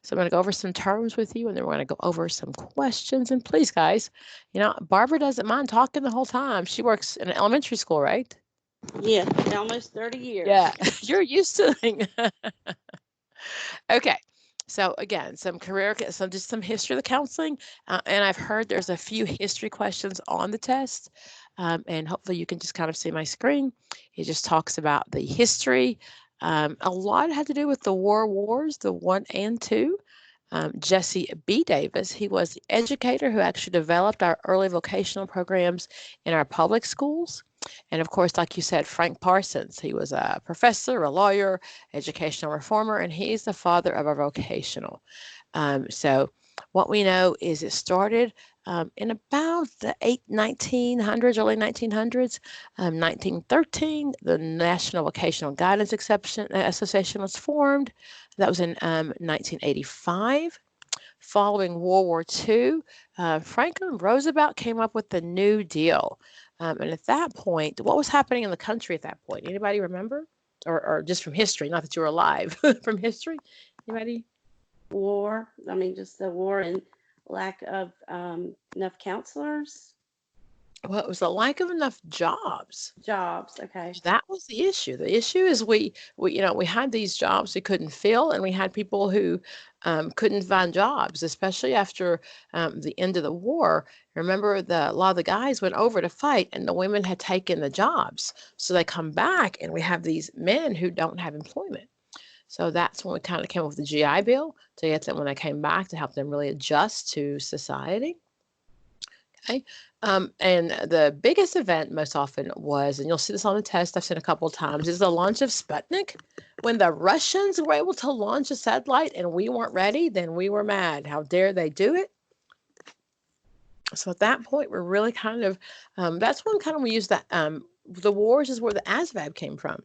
So I'm going to go over some terms with you, and then we're going to go over some questions. And please, guys, Barbara doesn't mind talking the whole time. She works in an elementary school, right? Yeah, almost 30 years. Yeah, you're used to it. Okay. So again, just some history of the counseling, and I've heard there's a few history questions on the test, and hopefully you can just kind of see my screen. It just talks about the history. A lot had to do with the wars, the 1 and 2. Jesse B. Davis, he was the educator who actually developed our early vocational programs in our public schools. And of course, like you said, Frank Parsons, he was a professor, a lawyer, educational reformer, and he's the father of our vocational. So what we know is it started in about the 1900s, early 1900s. 1913, the National Vocational Guidance Association was formed. That was in 1985. Following World War II, Franklin Roosevelt came up with the New Deal. And at that point, what was happening in the country at that point? Anybody remember? Or just from history, not that you were alive, from history? Anybody? War. I mean, just the war and lack of enough counselors. Well, it was the lack of enough jobs. Jobs, okay. That was the issue. The issue is we had these jobs we couldn't fill, and we had people who couldn't find jobs, especially after the end of the war. Remember, a lot of the guys went over to fight, and the women had taken the jobs. So they come back, and we have these men who don't have employment. So that's when we kind of came up with the GI Bill to get them when they came back to help them really adjust to society. Okay. And the biggest event most often was, and you'll see this on the test I've seen a couple of times, is the launch of Sputnik. When the Russians were able to launch a satellite and we weren't ready, then we were mad. How dare they do it? So at that point, we're really kind of, that's when kind of we use that, the wars is where the ASVAB came from.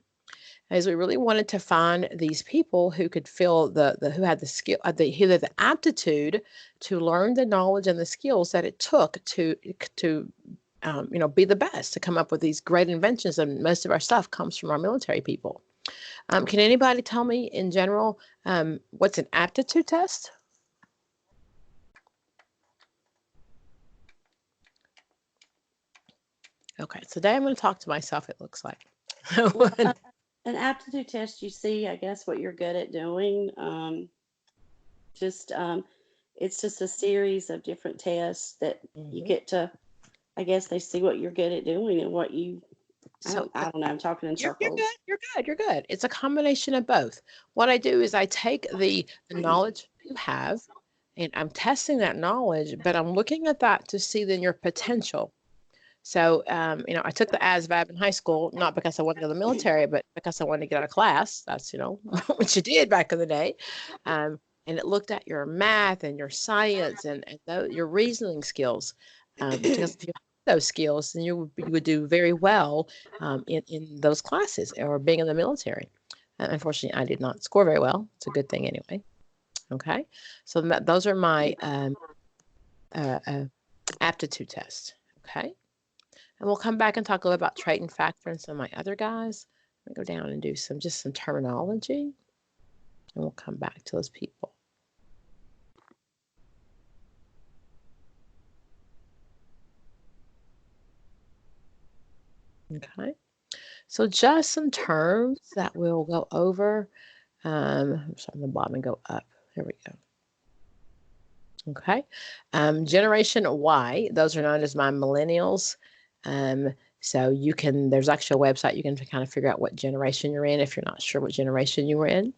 As we really wanted to find these people who could fill who had the skill, who had the aptitude to learn the knowledge and the skills that it took to be the best, to come up with these great inventions. And most of our stuff comes from our military people. Can anybody tell me in general what's an aptitude test? Okay, today I'm going to talk to myself, it looks like. An aptitude test, you see, I guess, what you're good at doing. It's just a series of different tests that you get to, I guess they see what you're good at doing and what you, so I don't know, I'm talking in circles. You're good. It's a combination of both. What I do is I take the knowledge you have, and I'm testing that knowledge, but I'm looking at that to see then your potential. So, I took the ASVAB in high school, not because I wanted to go to the military, but because I wanted to get out of class. That's, what you did back in the day. And it looked at your math and your science and your reasoning skills. Because if you have those skills, then you would do very well in those classes or being in the military. Unfortunately, I did not score very well. It's a good thing anyway. Okay. So those are my aptitude tests. Okay. And we'll come back and talk a little about trait and factor and some of my other guys. I'm going to go down and do some terminology. And we'll come back to those people. Okay. So just some terms that we'll go over. I'm sorry, the bottom and go up. There we go. Okay. Generation Y, those are known as my millennials. So there's actually a website you can kind of figure out what generation you're in if you're not sure what generation you were in.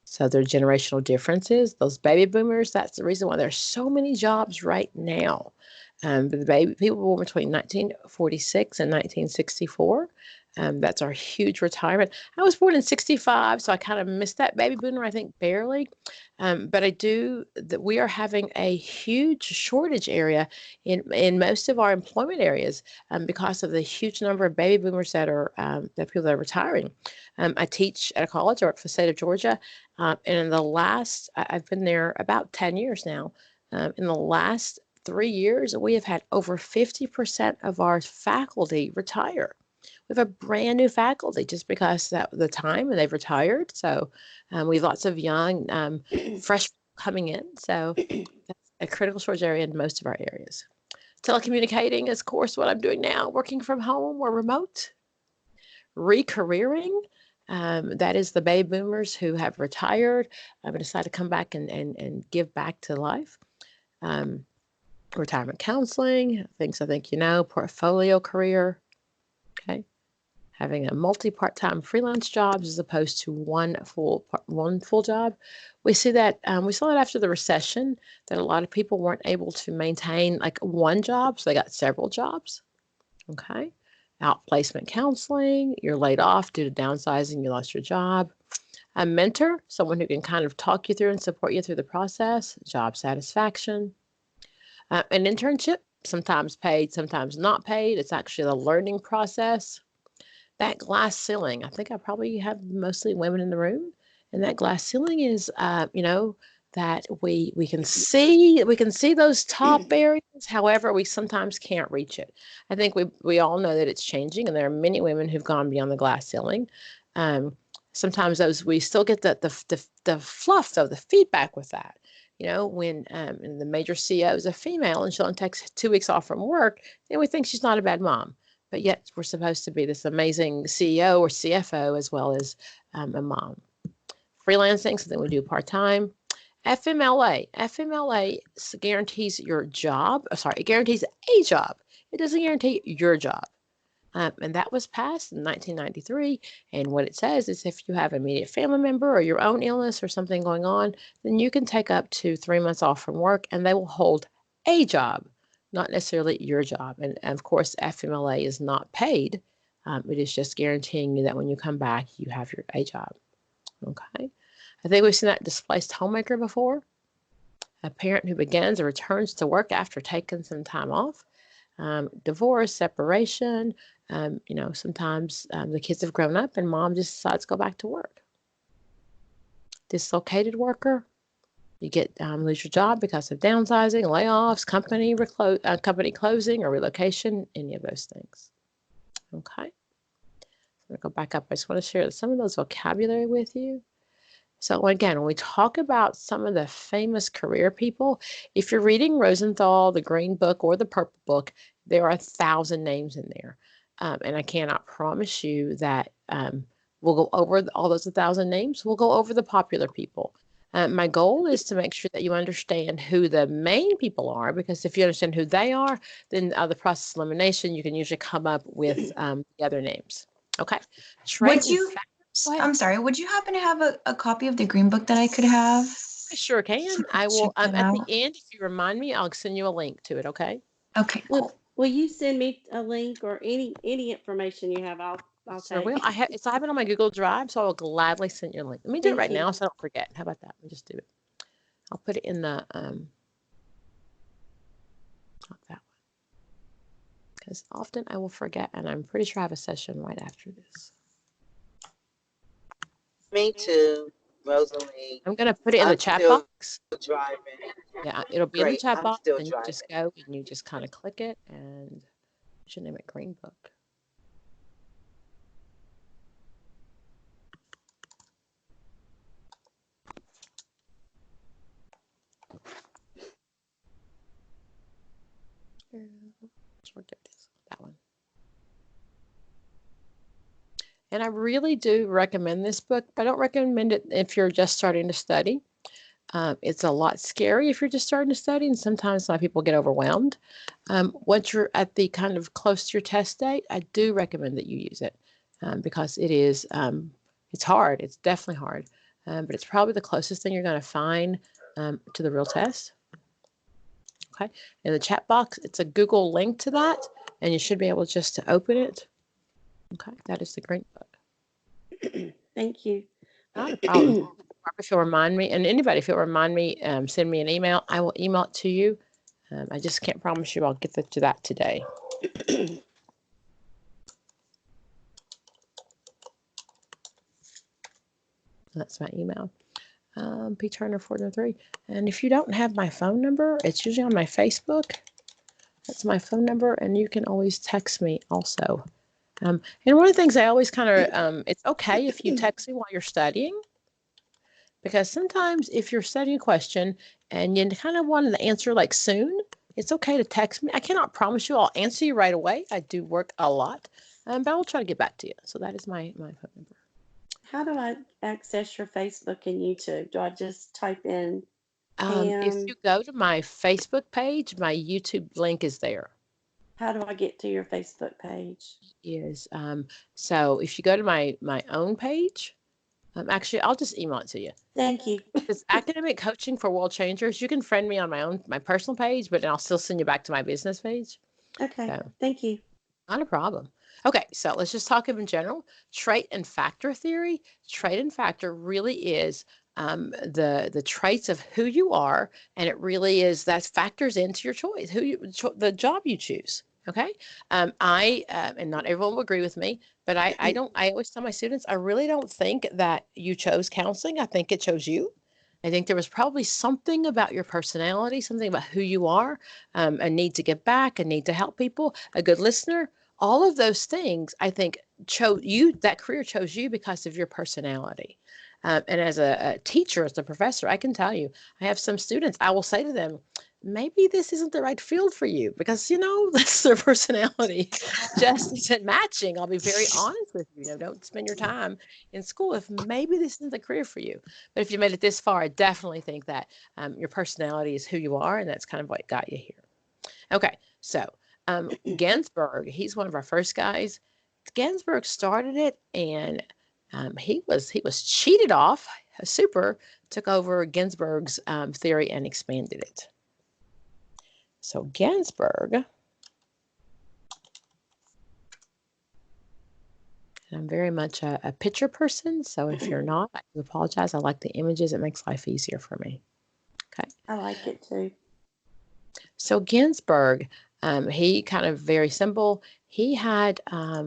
So there are generational differences. Those baby boomers, that's the reason why there's so many jobs right now. The people born between 1946 and 1964. That's our huge retirement. I was born in 65, so I kind of missed that baby boomer, I think, barely. But I do that we are having a huge shortage area in most of our employment areas because of the huge number of baby boomers that are people that are retiring. I teach at a college, I work for the state of Georgia, and I've been there about 10 years now. In the last 3 years, we have had over 50% of our faculty retire. We have a brand new faculty just because that the time and they've retired. So we have lots of young, fresh coming in. So that's a critical shortage area in most of our areas. Telecommunicating is, of course, what I'm doing now, working from home or remote. Recareering, that is the baby boomers who have retired and decide to come back and give back to life. Retirement counseling, things I think you know, portfolio career, okay? Having a multi-part-time freelance jobs as opposed to one full job. We see that we saw it after the recession that a lot of people weren't able to maintain like one job, so they got several jobs. Okay, outplacement counseling, you're laid off due to downsizing, you lost your job. A mentor, someone who can kind of talk you through and support you through the process. Job satisfaction. An internship, sometimes paid, sometimes not paid. It's actually the learning process. That glass ceiling, I think I probably have mostly women in the room, and that glass ceiling is, that we can see those top areas. However, we sometimes can't reach it. I think we all know that it's changing, and there are many women who've gone beyond the glass ceiling. Sometimes those we still get the fluff though, the feedback with that. When the major CEO is a female and she only takes 2 weeks off from work, then we think she's not a bad mom. But yet we're supposed to be this amazing CEO or CFO as well as a mom. Freelancing, something we do part-time. FMLA guarantees your job. It guarantees a job. It doesn't guarantee your job. And that was passed in 1993. And what it says is if you have an immediate family member or your own illness or something going on, then you can take up to 3 months off from work and they will hold a job, not necessarily your job. And of course, FMLA is not paid. It is just guaranteeing you that when you come back, you have your a job. Okay. I think we've seen that displaced homemaker before. A parent who begins or returns to work after taking some time off. Divorce, separation. Sometimes the kids have grown up and mom just decides to go back to work. Dislocated worker. You get lose your job because of downsizing, layoffs, company closing, or relocation, any of those things. Okay. I'm going to go back up. I just want to share some of those vocabulary with you. So again, when we talk about some of the famous career people, if you're reading Rosenthal, the Green Book, or the Purple Book, there are 1,000 names in there. And I cannot promise you that we'll go over all those 1,000 names. We'll go over the popular people. My goal is to make sure that you understand who the main people are, because if you understand who they are, then the process of elimination, you can usually come up with the other names. Okay. I'm sorry, would you happen to have a copy of the Green Book that I could have? I sure can. I will, at the end, if you remind me, I'll send you a link to it, okay? Okay, cool. Will you send me a link or any information you have? I'll sure will. I have it on my Google Drive, so I'll gladly send you a link. Let me do it right now so I don't forget. How about that? Let me just do it. I'll put it in the not that one. Because often I will forget, and I'm pretty sure I have a session right after this. Me too, Rosalie. I'm going to put it in the chat box. Driving. Yeah, it'll be in the chat box, and you just go and you just kind of click it, and I should name it Green Book. That one. And I really do recommend this book, but I don't recommend it if you're just starting to study. It's a lot scary if you're just starting to study, and sometimes some people get overwhelmed. Once you're at the kind of close to your test date, I do recommend that you use it because it is, it's hard. It's definitely hard, but it's probably the closest thing you're going to find to the real test. Okay, in the chat box, it's a Google link to that, and you should be able just to open it. Okay, that is the Green Book. Thank you. Not a problem. If you'll remind me, and anybody, if you'll remind me, send me an email. I will email it to you. I just can't promise you I'll get to that today. That's my email. P. Turner 403. And if you don't have my phone number, it's usually on my Facebook. That's my phone number, and you can always text me also. And one of the things I always kind of, it's okay if you text me while you're studying, because sometimes if you're studying a question and you kind of want the answer like soon, it's okay to text me. I cannot promise you I'll answer you right away. I do work a lot, but I will try to get back to you. So that is my phone number. How do I access your Facebook and YouTube? Do I just type in If Pam? you go to my Facebook page, my YouTube link is there. How do I get to your Facebook page? Is so if you go to my own page, actually I'll just email it to you. Thank you. It's Academic Coaching for World Changers. You can friend me on my personal page, but I'll still send you back to my business page. Okay. So, Thank you. not a problem. Okay, so let's just talk in general. Trait and factor theory. Trait and factor really is the traits of who you are, and it really is that factors into your choice, the job you choose. Okay, I and not everyone will agree with me, but I don't. I always tell my students I really don't think that you chose counseling. I think it chose you. I think there was probably something about your personality, something about who you are, a need to give back, a need to help people, a good listener. All of those things, I think, chose you. That career chose you because of your personality. And as a teacher, as a professor, I can tell you, I have some students. I will say to them, maybe this isn't the right field for you because that's their personality just isn't matching. I'll be very honest with you. Don't spend your time in school if maybe this isn't the career for you. But if you made it this far, I definitely think that your personality is who you are, and that's kind of what got you here. Okay, so Ginsburg, he's one of our first guys. Ginsburg started it, and he was cheated off. Super took over Ginsburg's theory and expanded it. So Ginsburg, and I'm very much a picture person, so if you're not, I do apologize. I like the images. It makes life easier for me. Okay. I like it too. So Ginsburg, he kind of very simple. He had a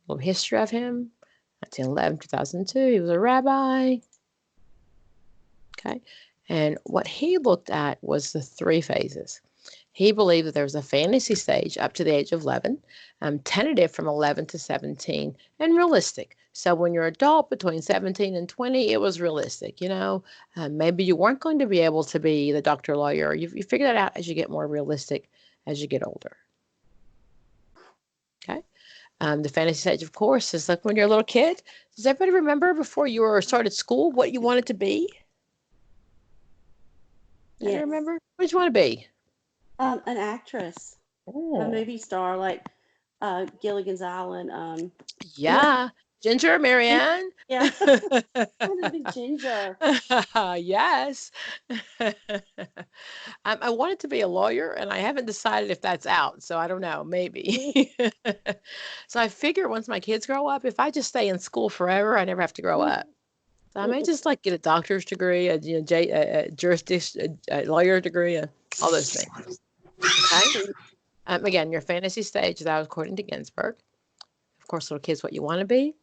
little history of him. 1911, 2002, he was a rabbi. Okay. And what he looked at was the three phases. He believed that there was a fantasy stage up to the age of 11, tentative from 11 to 17, and realistic. So when you're adult between 17 and 20, it was realistic. Maybe you weren't going to be able to be the doctor, lawyer. You figure that out as you get more realistic, as you get older. Okay. The fantasy stage, of course, is like when you're a little kid. Does everybody remember before you started school what you wanted to be? Yes. I remember. What did you want to be? An actress, a movie star like Gilligan's Island. Yeah, Ginger, Marianne. Yeah. I wanted to be Ginger. Yes. I wanted to be a lawyer, and I haven't decided if that's out, so I don't know, maybe. So I figure once my kids grow up, if I just stay in school forever, I never have to grow up. So I may just get a doctor's degree, a jurisdiction, a lawyer degree, all those things. Okay. Again, your fantasy stage, that was according to Ginsburg. Of course, little kids, what you want to be.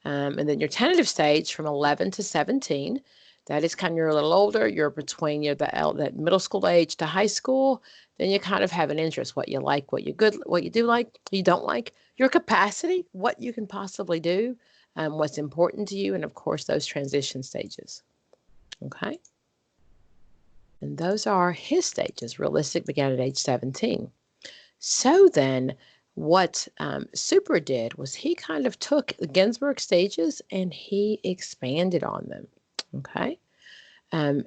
And then your tentative stage from 11 to 17, that is kind of you're a little older. You're between that middle school age to high school. Then you kind of have an interest, what you like, what you do like, you don't like, your capacity, what you can possibly do, what's important to you, and of course, those transition stages. Okay. And those are his stages. Realistic began at age 17. So then what Super did was he kind of took the Ginsburg stages and he expanded on them. Okay.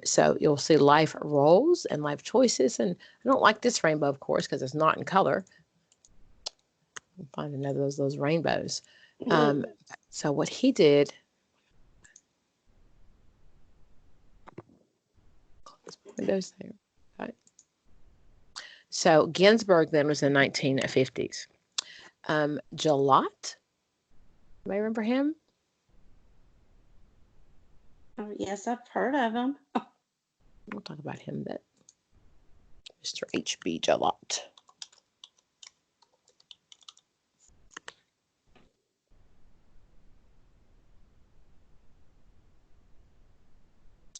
So you'll see life roles and life choices. And I don't like this rainbow, of course, because it's not in color. I'll find another of those rainbows. So what he did, close windows there. Okay. So Ginsburg then was in the 1950s. Jalot, you may remember him? Oh, yes, I've heard of him. We'll talk about him a bit. Mr. H.B. Jalot.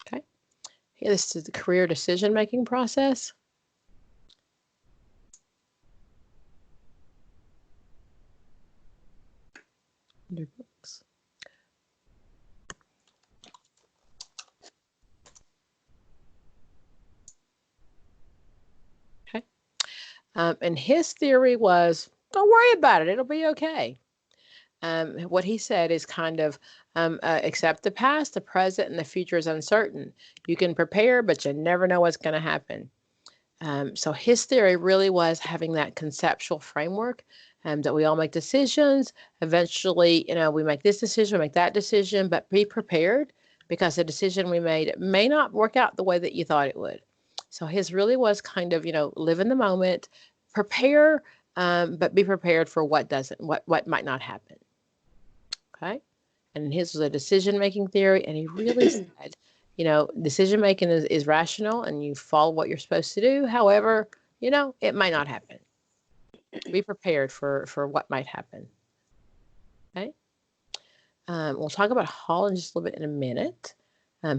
Okay. Here, this is the career decision-making process. And his theory was, don't worry about it. It'll be okay. What he said is kind of accept the past, the present, and the future is uncertain. You can prepare, but you never know what's going to happen. So his theory really was having that conceptual framework that we all make decisions. Eventually, we make this decision, we make that decision, but be prepared because the decision we made may not work out the way that you thought it would. So his really was kind of, live in the moment, prepare, but be prepared for what might not happen. Okay. And his was a decision-making theory. And he really said, decision-making is rational and you follow what you're supposed to do. However, it might not happen. Be prepared for what might happen. Okay. We'll talk about Hall in just a little bit in a minute.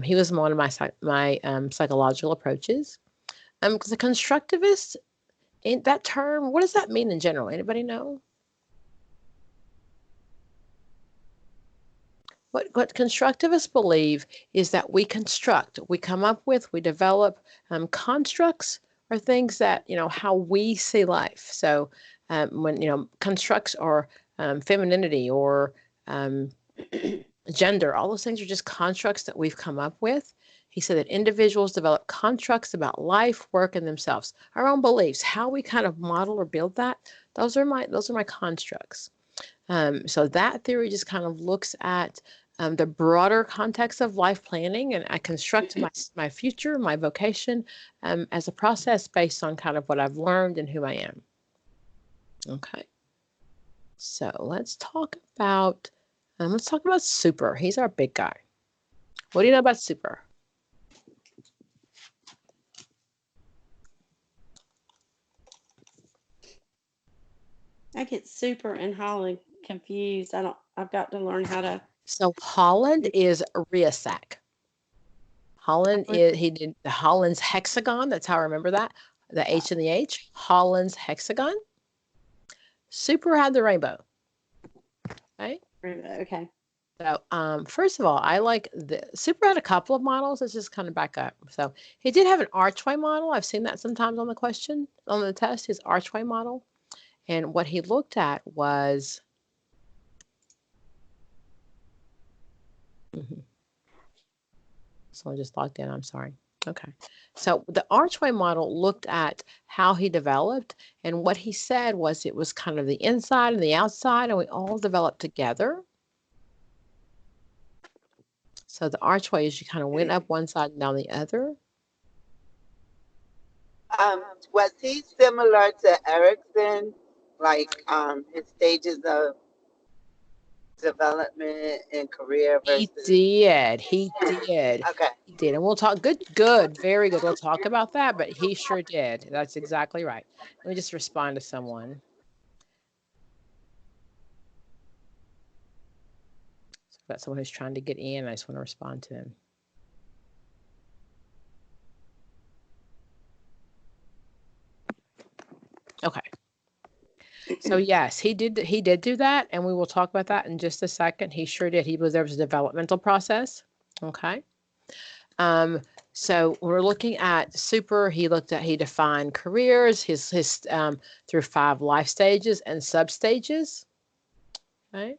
He was one of my psychological approaches. The constructivist, in that term, what does that mean in general? Anybody know? What constructivists believe is that we construct, we come up with, we develop constructs or things that, how we see life. So when, constructs or femininity or gender, all those things are just constructs that we've come up with. He said that individuals develop constructs about life, work, and themselves, our own beliefs, how we kind of model or build that. Those are my constructs. So that theory just kind of looks at the broader context of life planning, and I construct my future, my vocation, as a process based on kind of what I've learned and who I am. Okay. So let's talk about Super. He's our big guy. What do you know about Super? I get Super and Holland confused. I've got to learn how to. So Holland is Riasac. Holland he did the Holland's hexagon. That's how I remember that. The H and the H. Holland's hexagon. Super had the rainbow. Right? Okay. So first of all, I like the Super had a couple of models. Let's just kind of back up. So he did have an Archway model. I've seen that sometimes on the test, his Archway model. And what he looked at was someone just logged in, I'm sorry. Okay. So the Archway model looked at how he developed, and what he said was it was kind of the inside and the outside, and we all developed together. So the Archway is you kind of went up one side and down the other. Was he similar to Erickson, like his stages of development and career versus? He did. Okay. He did. And we'll talk, good, very good. We'll talk about that, but he sure did. That's exactly right. Let me just respond to someone. So I've got someone who's trying to get in. I just want to respond to him. Okay. So yes, he did do that, and we will talk about that in just a second. He sure did. There was a developmental process. Okay. So we're looking at Super. He defined careers, his through 5 life stages and sub-stages. Okay.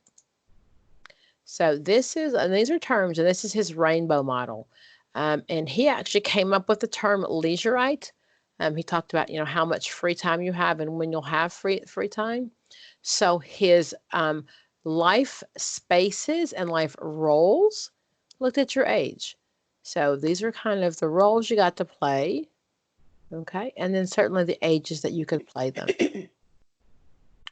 So these are terms, and this is his rainbow model. And he actually came up with the term leisurite. He talked about, how much free time you have and when you'll have free time. So his life spaces and life roles looked at your age. So these are kind of the roles you got to play. Okay. And then certainly the ages that you could play them.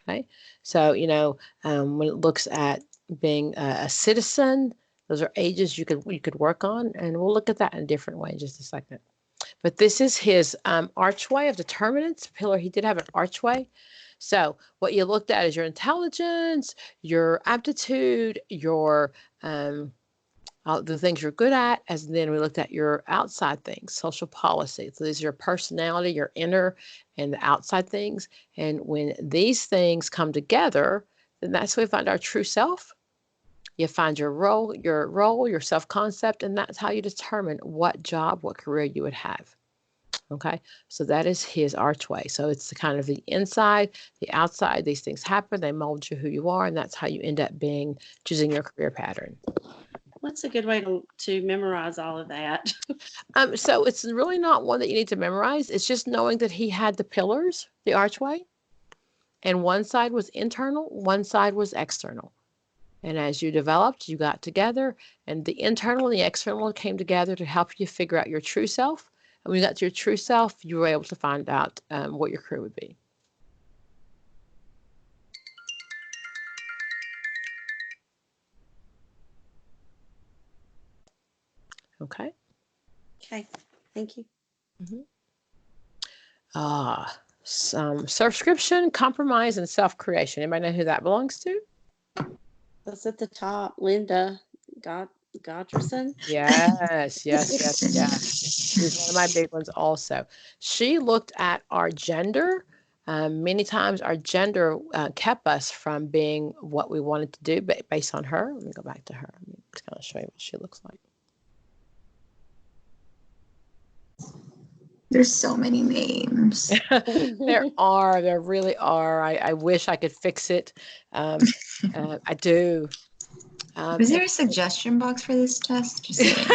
Okay. So, when it looks at being a citizen, those are ages you could work on. And we'll look at that in a different way in just a second. But this is his archway of determinants pillar. He did have an archway. So what you looked at is your intelligence, your aptitude, your the things you're good at, as then we looked at your outside things, social policy. So these are your personality, your inner and the outside things. And when these things come together, then that's where we find our true self. You find your role, your self-concept, and that's how you determine what job, what career you would have. Okay, so that is his archway. So it's the kind of the inside, the outside. These things happen. They mold you who you are, and that's how you end up choosing your career pattern. What's a good way to memorize all of that? So it's really not one that you need to memorize. It's just knowing that he had the pillars, the archway, and one side was internal, one side was external. And as you developed, you got together, and the internal and the external came together to help you figure out your true self. And when you got to your true self, you were able to find out what your career would be. Okay. Okay, thank you. Subscription, compromise, and self-creation. Anybody know who that belongs to? That's at the top, Linda Godderson. Yes. She's one of my big ones also. She looked at our gender. Many times our gender kept us from being what we wanted to do based on her. Let me go back to her. Let me just kind of show you what she looks like. There's so many names. There really are. I wish I could fix it. I do. Is there a suggestion box for this test? Just saying.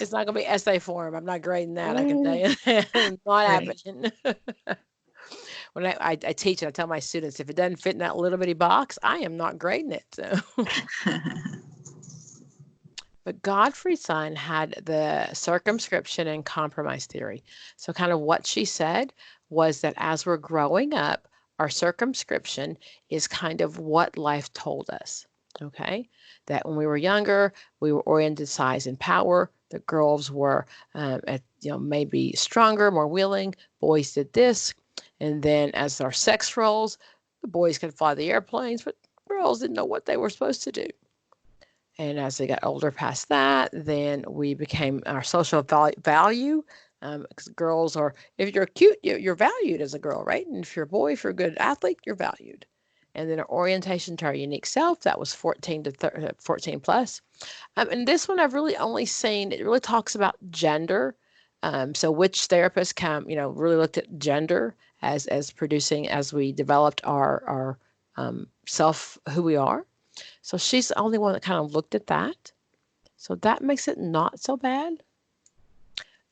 It's not going to be essay form. I'm not grading that. I can tell you. Not happening. When I teach, and I tell my students, if it doesn't fit in that little bitty box, I am not grading it. So. But Godfrey's son had the circumscription and compromise theory. So kind of what she said was that as we're growing up, our circumscription is kind of what life told us. Okay, that when we were younger, we were oriented size and power. The girls were, maybe stronger, more willing. Boys did this, and then as our sex roles, the boys could fly the airplanes, but girls didn't know what they were supposed to do. And as they got older past that, then we became our social value. Because girls are, if you're cute, you're valued as a girl, right? And if you're a boy, if you're a good athlete, you're valued. And then our orientation to our unique self, that was 14 to 14 plus. And this one I've really only seen, it really talks about gender. So which therapists really looked at gender as producing, as we developed our self, who we are. So she's the only one that kind of looked at that. So that makes it not so bad.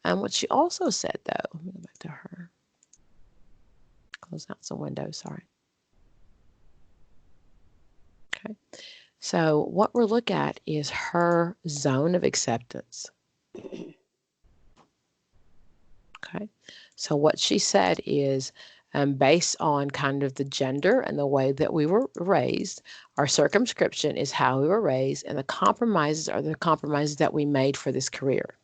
And what she also said, though, let me go back to her. Close out some windows, sorry. Okay. So what we're looking at is her zone of acceptance. Okay. So what she said is, based on kind of the gender and the way that we were raised, our circumscription is how we were raised, and the compromises are the compromises that we made for this career.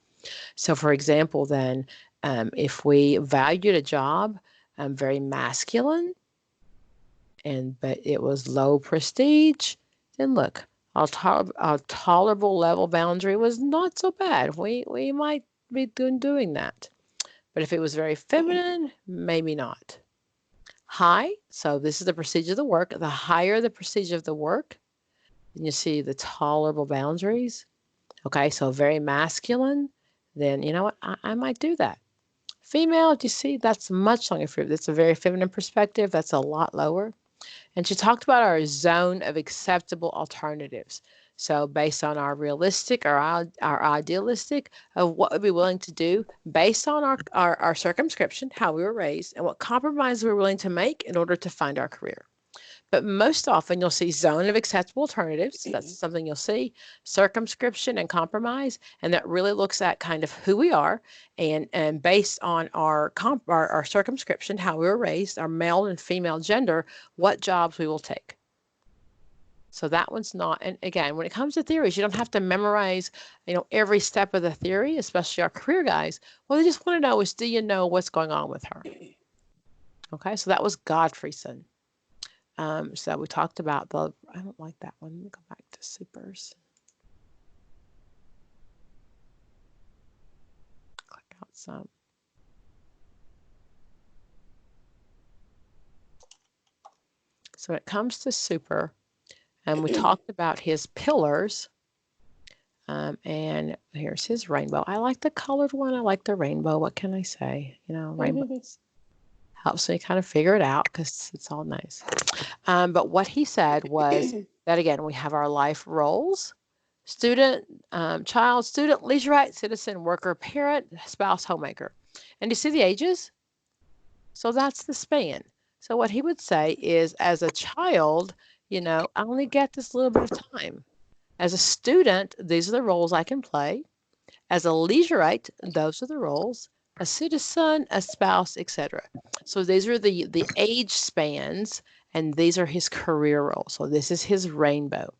So for example, then, if we valued a job very masculine, but it was low prestige, then look, our tolerable level boundary was not so bad. We might be doing that. But if it was very feminine, maybe not. High, so this is the prestige of the work. The higher the prestige of the work, then you see the tolerable boundaries. Okay, so very masculine, then you know what, I might do that. Female, do you see, that's much longer for you. That's a very feminine perspective. That's a lot lower. And she talked about our zone of acceptable alternatives. So based on our realistic or our idealistic of what we'd be willing to do based on our circumscription, how we were raised, and what compromises we're willing to make in order to find our career. But most often you'll see zone of acceptable alternatives. That's something you'll see. Circumscription and compromise. And that really looks at kind of who we are and based on our circumscription, how we were raised, our male and female gender, what jobs we will take. So that one's not, and again, when it comes to theories, you don't have to memorize, every step of the theory, especially our career guys. What they just want to know is, do you know what's going on with her? Okay, so that was Godfreyson. So we talked about I don't like that one. Let me go back to supers. Click out some. So when it comes to super, and we talked about his pillars, And here's his rainbow. I like the colored one. I like the rainbow. What can I say? You know, rainbows helps me kind of figure it out because it's all nice. But what he said was that, again, we have our life roles: student, child, student, leisurite, citizen, worker, parent, spouse, homemaker. And you see the ages? So that's the span. So what he would say is, as a child, you know, I only get this little bit of time. As a student, these are the roles I can play. As a leisurite, those are the roles. A citizen, a spouse, etc. So these are the age spans, and these are his career roles. So this is his rainbow.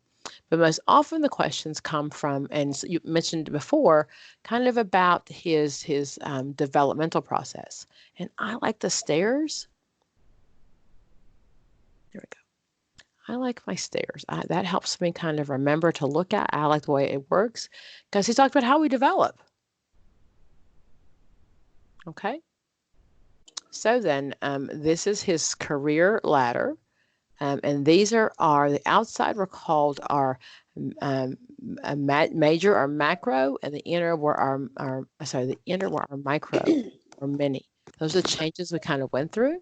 But most often the questions come from, and so you mentioned before, kind of about his developmental process. And I like the stairs. There we go. I like my stairs. That helps me kind of remember to look at. I like the way it works because he talked about how we develop. Okay. So then this is his career ladder. And these are the outside were called our major or macro, and the inner were the inner were our micro or mini. Those are the changes we kind of went through.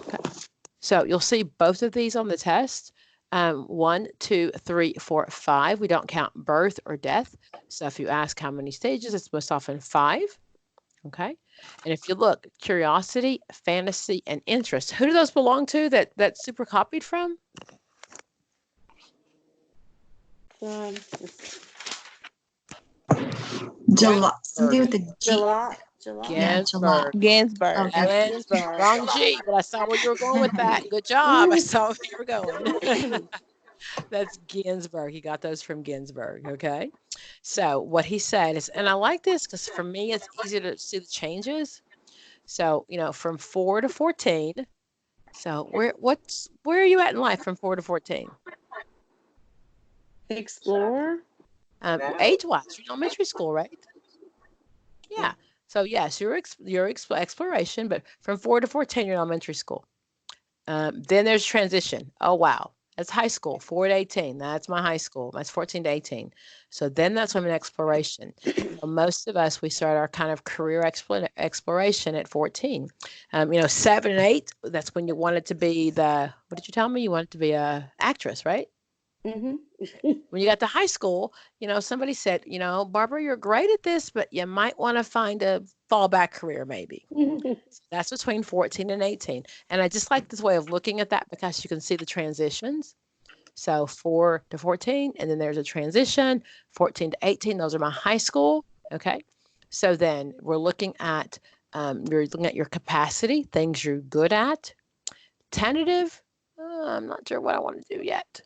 Okay. So you'll see both of these on the test. 1, 2, 3, 4, 5. We don't count birth or death. So if you ask how many stages, it's most often 5. Okay. And if you look, curiosity, fantasy, and interest, who do those belong to that's super copied from? Something with the G. Ginsburg. Ginsburg. Okay. Ginsburg. Wrong G, but I saw where you were going with that. Good job. I saw where you were going. That's Ginsburg. He got those from Ginsburg. Okay. So what he said is, and I like this because for me, it's easy to see the changes. So, you know, from 4 to 14. So where are you at in life from 4 to 14? Explore. Age-wise, you're in elementary school, right? Yeah. So yes, your exploration, but from 4 to 14, you're in elementary school. Then there's transition. Oh, wow. That's high school, 4 to 18. That's my high school. That's 14 to 18. So then that's when I'm in exploration. So most of us, we start our kind of career exploration at 14. You know, 7 and 8, that's when you wanted to be what did you tell me? You wanted to be a actress, right? Mm-hmm. When you got to high school, you know, somebody said, you know, Barbara, you're great at this, but you might want to find a fallback career maybe. So that's between 14 and 18. And I just like this way of looking at that because you can see the transitions. So 4 to 14, and then there's a transition, 14 to 18. Those are my high school. Okay. So then you're looking at your capacity, things you're good at. Tentative, I'm not sure what I want to do yet.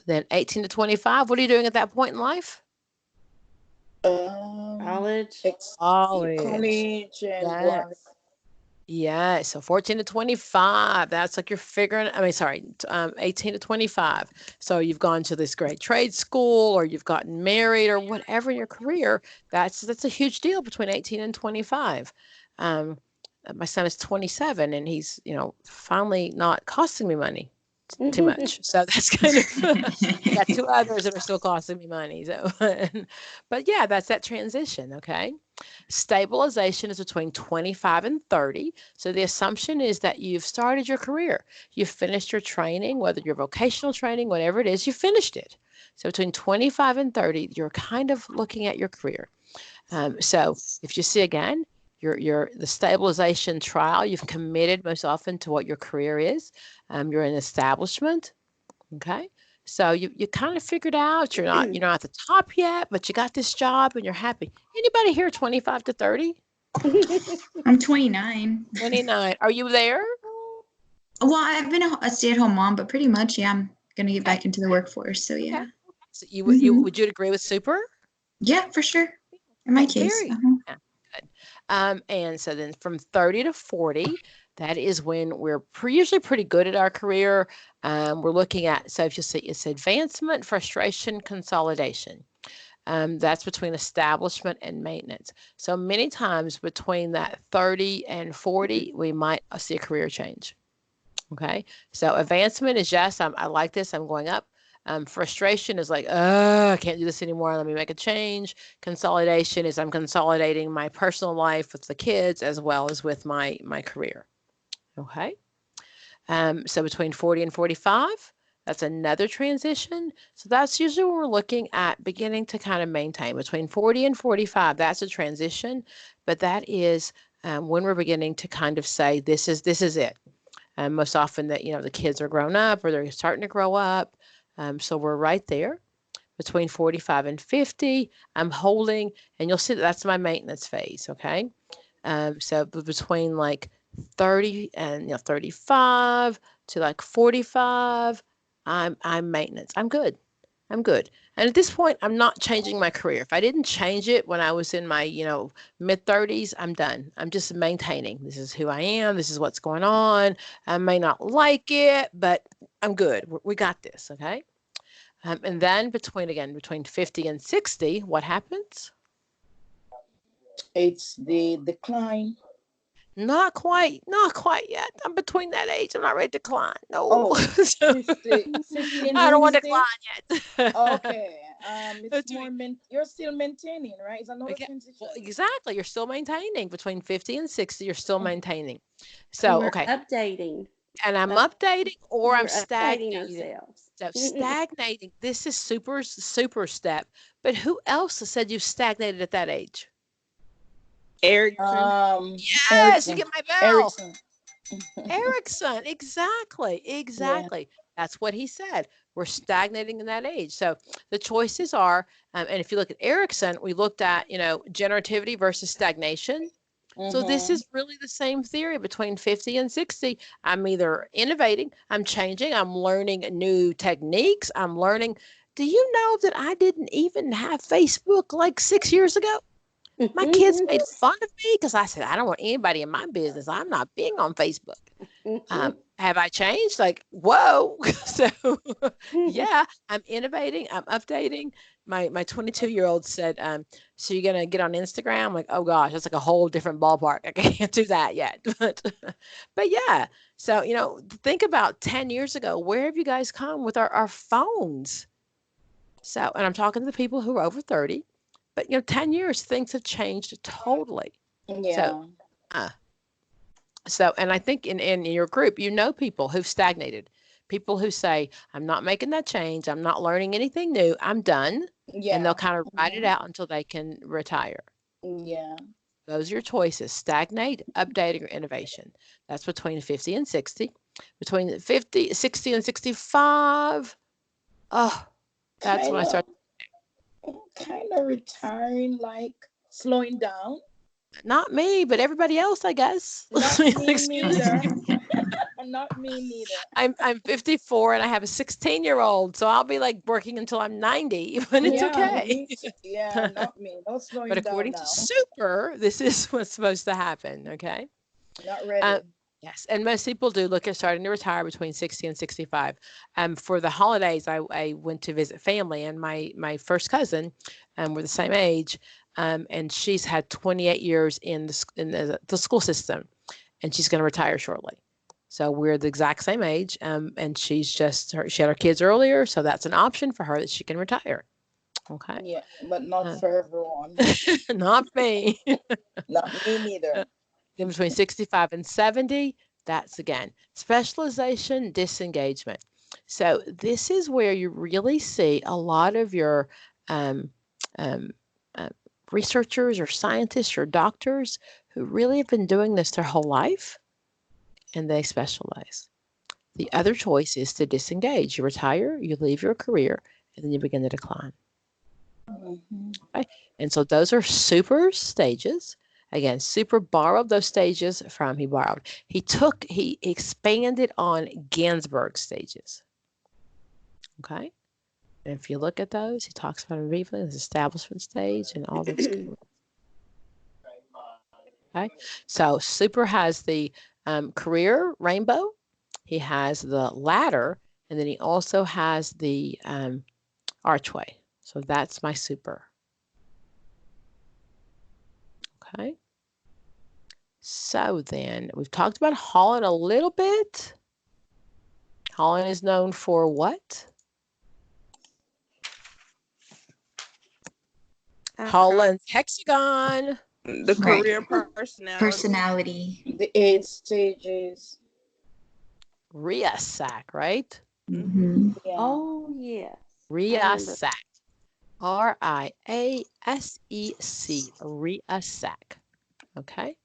Then 18 to 25, what are you doing at that point in life? College. College and Yes. Yeah, so 14 to 25, that's like you're figuring, 18 to 25. So you've gone to this great trade school or you've gotten married or whatever in your career. That's a huge deal between 18 and 25. My son is 27 and he's, you know, finally not costing me money too much. So that's kind of, I got 2 others that are still costing me money. So, but yeah, that's that transition. Okay. Stabilization is between 25 and 30. So the assumption is that you've started your career. You've finished your training, whether you're vocational training, whatever it is, you finished it. So between 25 and 30, you're kind of looking at your career. So if you see again, the stabilization trial, you've committed most often to what your career is. You're in establishment. Okay. So you kind of figured out you're not at the top yet, but you got this job and you're happy. Anybody here 25 to 30? I'm 29. 29. Are you there? Well, I've been a stay-at-home mom, but pretty much, yeah, I'm gonna get back into the workforce. So yeah. Okay. So would you agree with super? Yeah, for sure. In my case. Yeah, good. And so then from 30 to 40, that is when we're usually pretty good at our career. We're looking at, so if you see, it's advancement, frustration, consolidation. That's between establishment and maintenance. So many times between that 30 and 40, we might see a career change. Okay. So advancement is yes, I like this, I'm going up. Frustration is like, oh, I can't do this anymore. Let me make a change. Consolidation is I'm consolidating my personal life with the kids as well as with my career. Okay. So between 40 and 45, that's another transition. So that's usually when we're looking at beginning to kind of maintain. Between 40 and 45, that's a transition, but that is when we're beginning to kind of say, this is it. Most often that, the kids are grown up or they're starting to grow up. So we're right there between 45 and 50. I'm holding, and you'll see that that's my maintenance phase. Okay. So between like 30 and 35 to like 45, I'm maintenance. I'm good. I'm good. And at this point, I'm not changing my career. If I didn't change it when I was in my, mid 30s, I'm done. I'm just maintaining. This is who I am. This is what's going on. I may not like it, but I'm good. We got this. Okay. And then between 50 and 60, what happens? It's the decline. Not quite yet. I'm between that age. I'm not ready to decline. No. Oh, So, 50 and I don't want to 60. decline yet. Okay. It's Between- more, you're still maintaining, right? It's another Okay, transition. well, exactly. You're still maintaining between 50 and 60. You're still maintaining. And So, we're okay. updating. And I'm updating or I'm We're updating stagnating. ourselves. So stagnating, this is super step. But who else said you stagnated at that age? Erickson. Yes, Erickson. you get my bell. Erickson. Erickson, exactly. Yeah. That's what he said. We're stagnating in that age. So the choices are, and if you look at Erickson, we looked at, generativity versus stagnation. So this is really the same theory between 50 and 60. I'm either innovating, I'm changing, I'm learning new techniques, I'm learning. Do you know that I didn't even have Facebook like 6 years ago? My kids made fun of me because I said, I don't want anybody in my business. I'm not being on Facebook. Have I changed? Like, whoa. So yeah, I'm innovating, I'm updating. My 22-year-old said, so you're gonna get on Instagram? I'm like, oh gosh, that's like a whole different ballpark. I can't do that yet. But yeah. So, think about 10 years ago, where have you guys come with our phones? So, and I'm talking to the people who are over 30, but 10 years, things have changed totally. Yeah. So, and I think in your group, people who've stagnated, people who say, I'm not making that change. I'm not learning anything new. I'm done. Yeah. And they'll kind of ride it out until they can retire. Yeah. Those are your choices: stagnate, updating, or innovation. That's between 50 and 60. Between 60 and 65, oh, that's when I start. Kind of retiring, like slowing down. Not me, but everybody else, I guess. Not me neither. Not me neither. I'm 54 and I have a 16-year-old, so I'll be like working until I'm 90, but it's okay. Yeah, not me. No slowing down. But according now. to Super, this is what's supposed to happen. Okay. Not ready. Yes, and most people do look at starting to retire between 60 and 65. For the holidays, I went to visit family, and my first cousin, we're the same age, and she's had 28 years in the school system, and she's going to retire shortly. So we're the exact same age, and she had her kids earlier, so that's an option for her that she can retire. Okay. Yeah, but not for everyone. Not me. Not me neither. Then between 65 and 70, that's again specialization, disengagement. So this is where you really see a lot of your researchers or scientists or doctors who really have been doing this their whole life, and they specialize. The other choice is to disengage. You retire, you leave your career, and then you begin to decline. Okay? And so those are super stages. Again, Super borrowed those stages from, he expanded on Ginsberg stages. Okay. And if you look at those, he talks about them briefly, his establishment stage and all those. Okay. So Super has the career rainbow. He has the ladder, and then he also has the archway. So that's my Super. Okay. So then we've talked about Holland a little bit. Holland is known for what? Holland's hexagon. The Right. career personality. Personality. The 8 stages. RIASAC, right? Mm-hmm. Yeah. Oh, yes. RIASAC. RIASEC. RIASAC. Okay.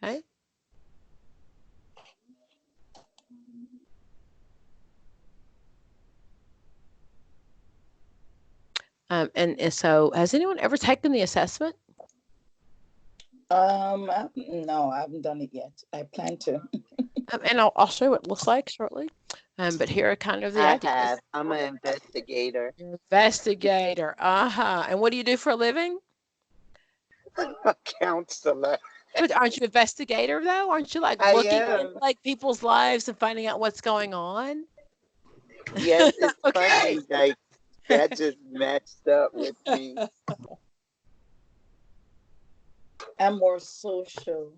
Okay. And so, has anyone ever taken the assessment? No, I haven't done it yet. I plan to. And I'll show you what it looks like shortly. But here are kind of the I ideas. have. I'm an investigator. Investigator. And what do you do for a living? A counselor. But aren't you an investigator though? Aren't you like I looking am. at like people's lives and finding out what's going on? Yes, it's Okay. funny. Like that just matched up with me. I'm more social.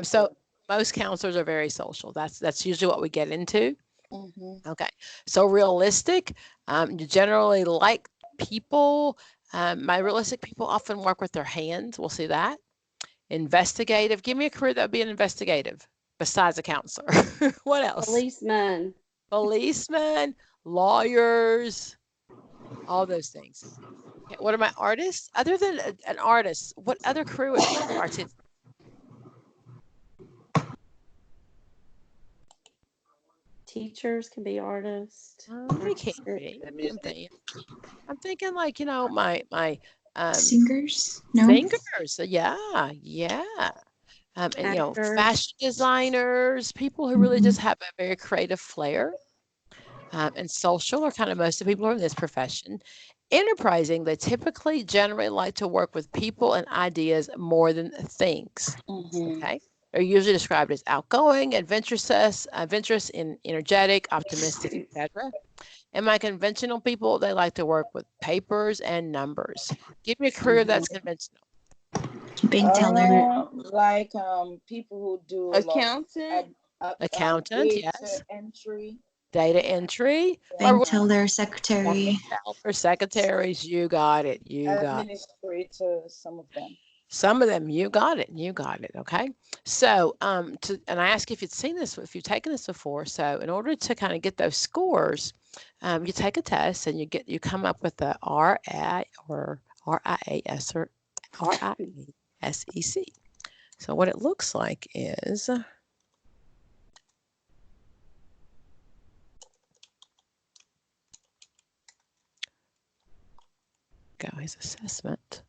So most counselors are very social. That's usually what we get into. Mm-hmm. Okay. So realistic. You generally like people. My realistic people often work with their hands. We'll see that. Investigative. Give me a career that would be an investigative besides a counselor. What else? Policeman. Policemen, lawyers, all those things. Okay, what are my artists? Other than an artist, what other career would be artistic? Teachers can be artists. They can't be. I'm thinking like, my Singers? No. singers. Yeah, yeah. And Actors. fashion designers, people who really just have a very creative flair. And social are kind of most of the people who are in this profession. Enterprising, they typically generally like to work with people and ideas more than things. Mm-hmm. Okay. They're usually described as outgoing, adventurous, and energetic, optimistic, etc. And my conventional people, they like to work with papers and numbers. Give me a career that's conventional. Bank teller. Like people who do Accountant. Accountant, data yes. entry. Data entry. Bank teller, secretary. Or secretaries, you got it. You got it. Administrator, some of them. Some of them, you got it. You got it. Okay. So, and I ask if you've seen this, if you've taken this before. So, in order to kind of get those scores, you take a test and you come up with the RI or RIAS or RIASEC. So, what it looks like is his assessment.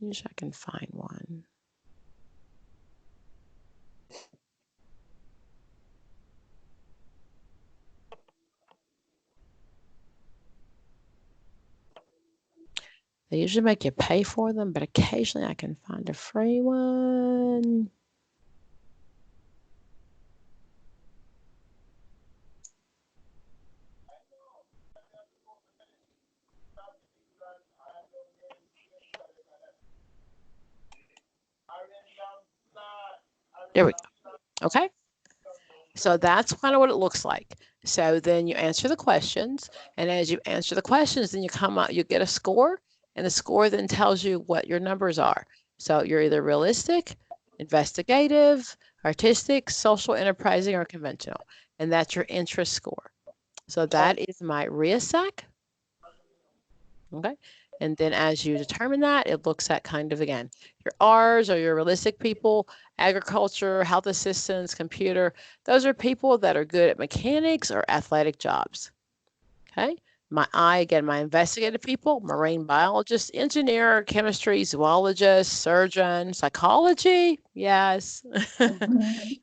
Usually I can find one. They usually make you pay for them, but occasionally I can find a free one. There we go. Okay. So that's kind of what it looks like. So then you answer the questions, and as you answer the questions, then you come out, you get a score, and the score then tells you what your numbers are. So you're either realistic, investigative, artistic, social, enterprising, or conventional, and that's your interest score. So that is my RIASAC. Okay. And then as you determine that, it looks at kind of, again, your R's are your realistic people, agriculture, health assistants, computer. Those are people that are good at mechanics or athletic jobs. Okay. My I, again, my investigative people, marine biologist, engineer, chemistry, zoologist, surgeon, psychology. Yes.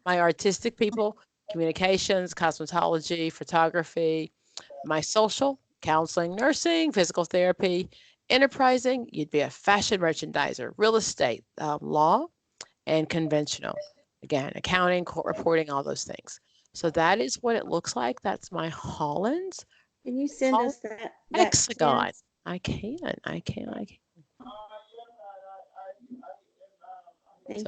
My artistic people, communications, cosmetology, photography. My social, counseling, nursing, physical therapy. Enterprising, you'd be a fashion merchandiser, real estate, law, and conventional. Again, accounting, court reporting, all those things. So that is what it looks like. That's my Holland's. Can you send us that hexagon. test? I can. Thank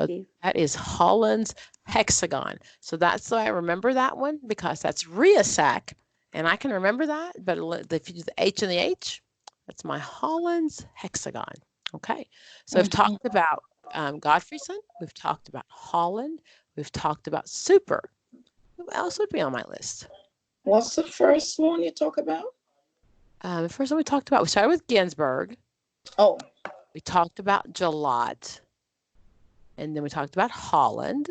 you. That is Holland's hexagon. So that's why I remember that one, because that's RIASAC And I can remember that, but if you do the H and the H, that's my Holland's hexagon. Okay, so we've talked about Godfreyson, we've talked about Holland, we've talked about super. Who else would be on my list? What's the first one you talk about? The first one we talked about, we started with Ginsburg. Oh. We talked about Jalot. And then we talked about Holland.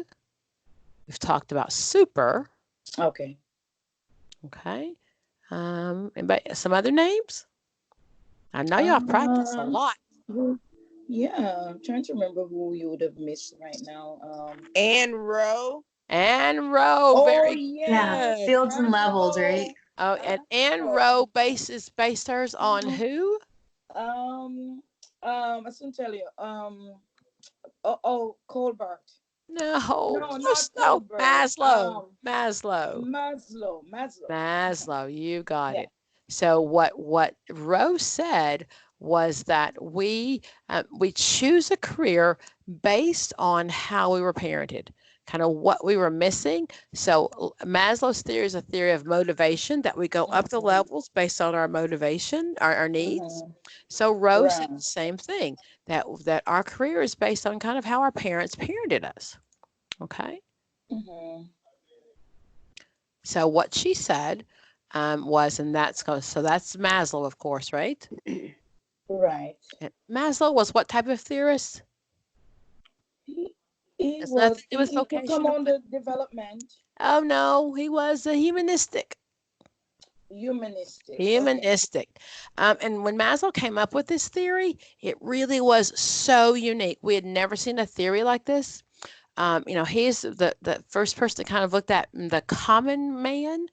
We've talked about super. Okay. Okay. Anybody, some other names? I know y'all practice a lot. Yeah, I'm trying to remember who you would have missed right now. Ann Rowe. Ann Rowe, Oh, very Yeah, yes. fields and levels, right? Oh, and Ann Rowe based hers on who? I shouldn't tell you. Colbert. No, Not no, Colbert. Maslow. Maslow. You got Yeah. it. So what Rowe said was that we choose a career based on how we were parented, kind of what we were missing. So Maslow's theory is a theory of motivation, that we go up the levels based on our motivation, our needs. So Rowe said the same thing, that our career is based on kind of how our parents parented us. Okay. So what she said was, and that's Maslow, of course, right? Right. And Maslow was what type of theorist? He put come on the development. Oh no, he was a humanistic. Humanistic. Okay. And when Maslow came up with this theory, it really was so unique. We had never seen a theory like this. He's the first person to kind of looked at the common man.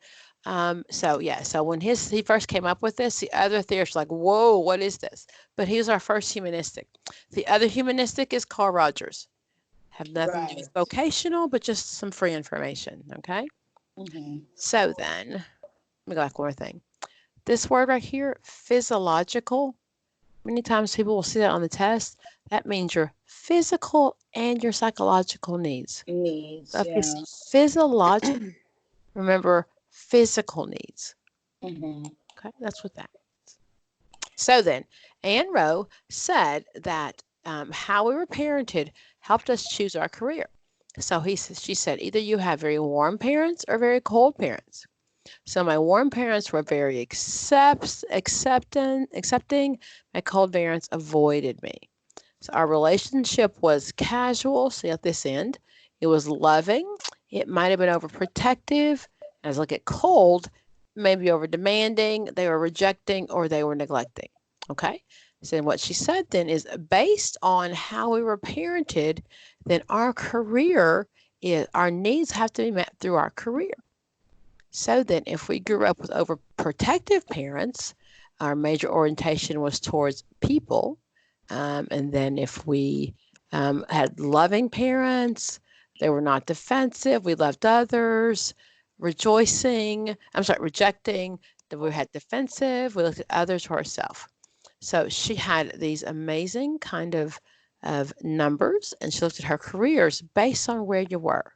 So when he first came up with this, the other theorists were like, whoa, what is this? But he was our first humanistic. The other humanistic is Carl Rogers. Have nothing to do with vocational, but just some free information, okay? So then, let me go back one more thing. This word right here, physiological, many times people will see that on the test. That means your physical and your psychological needs. So if it's physiological, remember physical needs. Okay, that's what that means. So then, Ann Rowe said that how we were parented helped us choose our career. So she said, either you have very warm parents or very cold parents. So my warm parents were very accepting. My cold parents avoided me. So our relationship was casual. See at this end, it was loving. It might have been overprotective. As I look at cold, maybe over demanding. They were rejecting or they were neglecting. Okay. So what she said then is, based on how we were parented, then our needs have to be met through our career. So then if we grew up with overprotective parents, our major orientation was towards people. And then if we had loving parents, they were not defensive, we loved others, rejecting, that we had defensive, we looked at others for ourselves. So she had these amazing kind of numbers, and she looked at her careers based on where you were.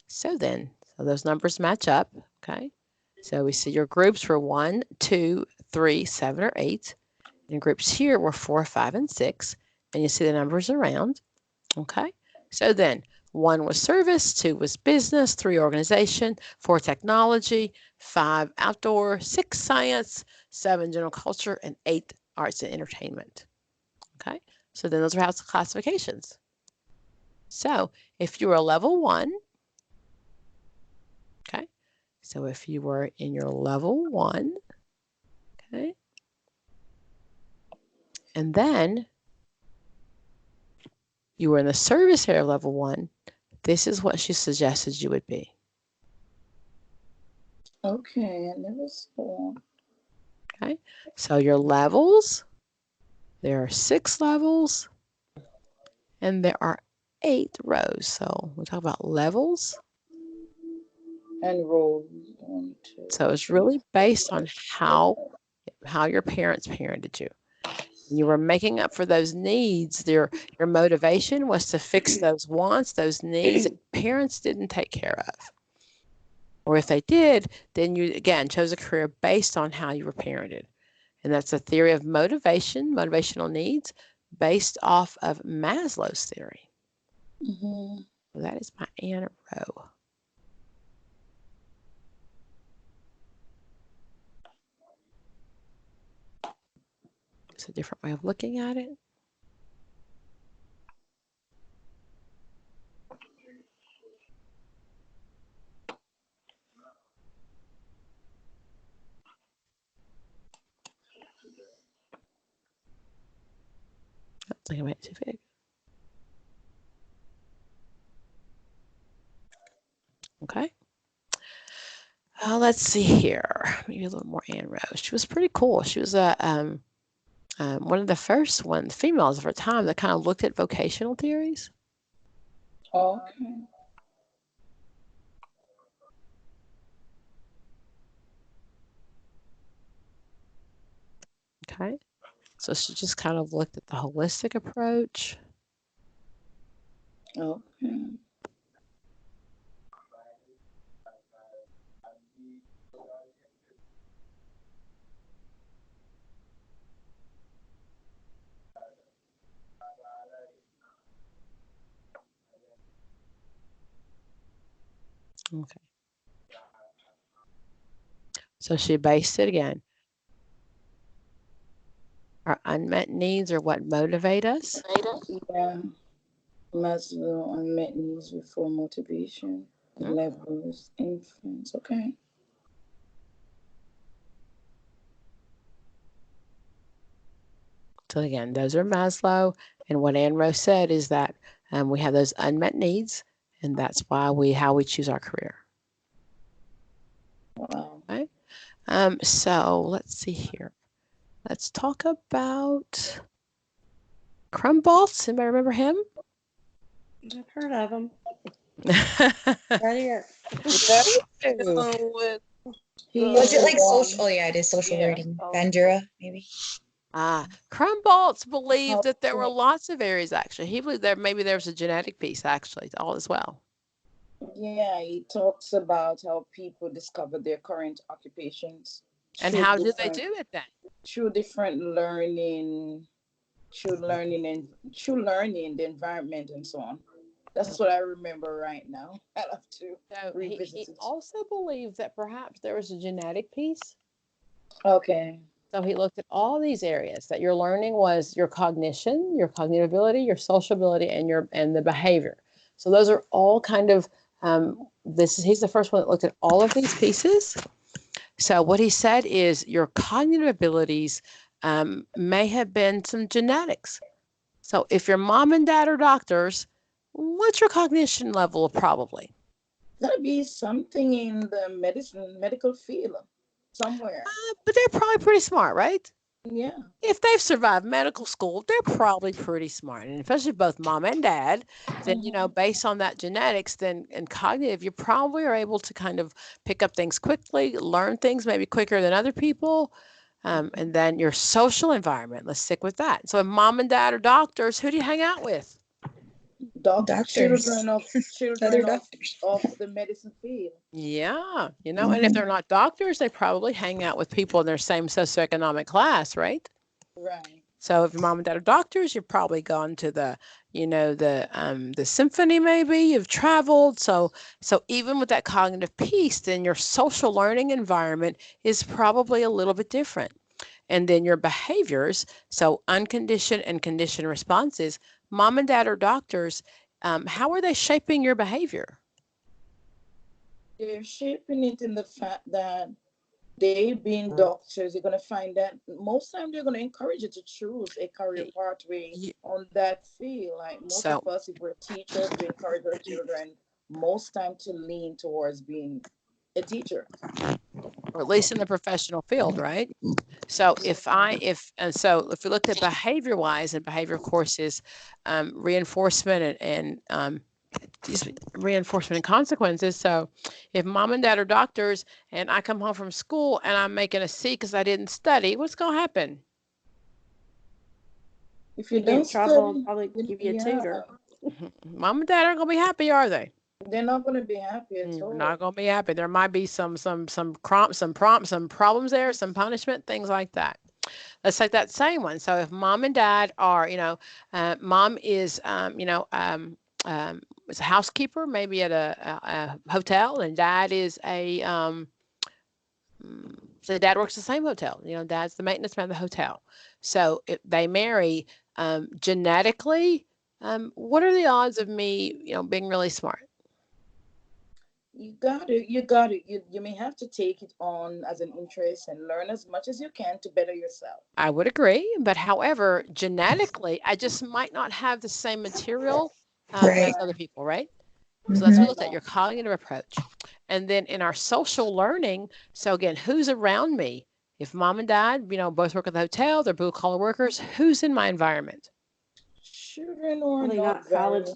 So those numbers match up, okay? So we see your groups were 1, 2, 3, 7, or 8. And groups here were 4, 5, and 6. And you see the numbers around, okay? So then 1 was service, 2 was business, 3 organization, 4 technology, 5 outdoor, 6 science, 7 general culture, and 8 arts and entertainment, okay? So then those are house classifications. So if you were a level 1, okay, so if you were in your level 1, okay, and then you were in the service area of level 1, this is what she suggested you would be. Okay, I never saw. Okay, so your levels, there are 6 levels, and there are 8 rows. So we talk about levels. And rows. 1, 2. So it's really based on how your parents parented you. You were making up for those needs. Your motivation was to fix those wants, those needs that parents didn't take care of. Or if they did, then you, again, chose a career based on how you were parented. And that's a theory of motivation, motivational needs, based off of Maslow's theory. Mm-hmm. So that is my Ann Rowe. It's a different way of looking at it. I think I made it too big. Okay. Let's see here. Maybe a little more Ann Rowe. She was pretty cool. She was one of the first females of her time that kind of looked at vocational theories. Okay. Okay. So she just kind of looked at the holistic approach. Okay. Okay. So she based it again. Our unmet needs are what motivate us. Yeah. Maslow, unmet needs before motivation, levels, influence. Okay. So again, those are Maslow. And what Ann Rowe said is that we have those unmet needs, and that's why how we choose our career. Wow. Okay. So let's see here. Let's talk about Krumboltz. Anybody remember him? I've heard of them. Right here. Was it like social? Oh yeah, it is social learning. Bandura, maybe. Krumboltz believed that there were lots of areas. Actually, he believed maybe there was a genetic piece actually all as well. Yeah, he talks about how people discover their current occupations. And how did they do it then? Through different learning, through learning, the environment, and so on. That's what I remember right now. I'll have to revisit he it. also believed that perhaps there was a genetic piece. Okay. So he looked at all these areas that your learning was your cognition, your cognitive ability, your social ability, and the behavior. So those are all kind of he's the first one that looked at all of these pieces. So what he said is your cognitive abilities may have been some genetics. So if your mom and dad are doctors, what's your cognition level probably? Gotta be something in the medical field somewhere. But they're probably pretty smart, right? Yeah. If they've survived medical school, they're probably pretty smart. And especially both mom and dad, then, based on that genetics, then and cognitive, you probably are able to kind of pick up things quickly, learn things maybe quicker than other people. And then your social environment, let's stick with that. So if mom and dad are doctors, who do you hang out with? Doctors. Children of the medicine field. Yeah, and if they're not doctors, they probably hang out with people in their same socioeconomic class, right? Right. So if your mom and dad are doctors, you've probably gone to the symphony, maybe you've traveled. So even with that cognitive piece, then your social learning environment is probably a little bit different. And then your behaviors, so unconditioned and conditioned responses, mom and dad are doctors. How are they shaping your behavior? They're shaping it in the fact that they being doctors, you're going to find that most time they're going to encourage you to choose a career pathway on that field. Like most of us, if we're teachers, we encourage our children most time to lean towards being a teacher. Or at least in the professional field, right? So if we looked at behavior wise, and behavior of course is reinforcement and reinforcement and consequences. So if mom and dad are doctors and I come home from school and I'm making a C because I didn't study, what's going to happen? If you don't study, I'll probably give you a tutor. Mom and dad aren't going to be happy, are they? They're not going to be happy at all. Not going to be happy. There might be some problems there, some punishment, things like that. Let's take that same one. So if mom and dad are, mom is, is a housekeeper, maybe at a hotel, and dad is so dad works the same hotel. Dad's the maintenance man of the hotel. So if they marry, genetically, what are the odds of me, being really smart? You got it. You may have to take it on as an interest and learn as much as you can to better yourself. I would agree, but however, genetically, I just might not have the same material as other people, right? So that's what we looked at, your cognitive approach. And then in our social learning, so again, who's around me? If mom and dad, both work at the hotel, they're blue collar workers, who's in my environment? Children or not college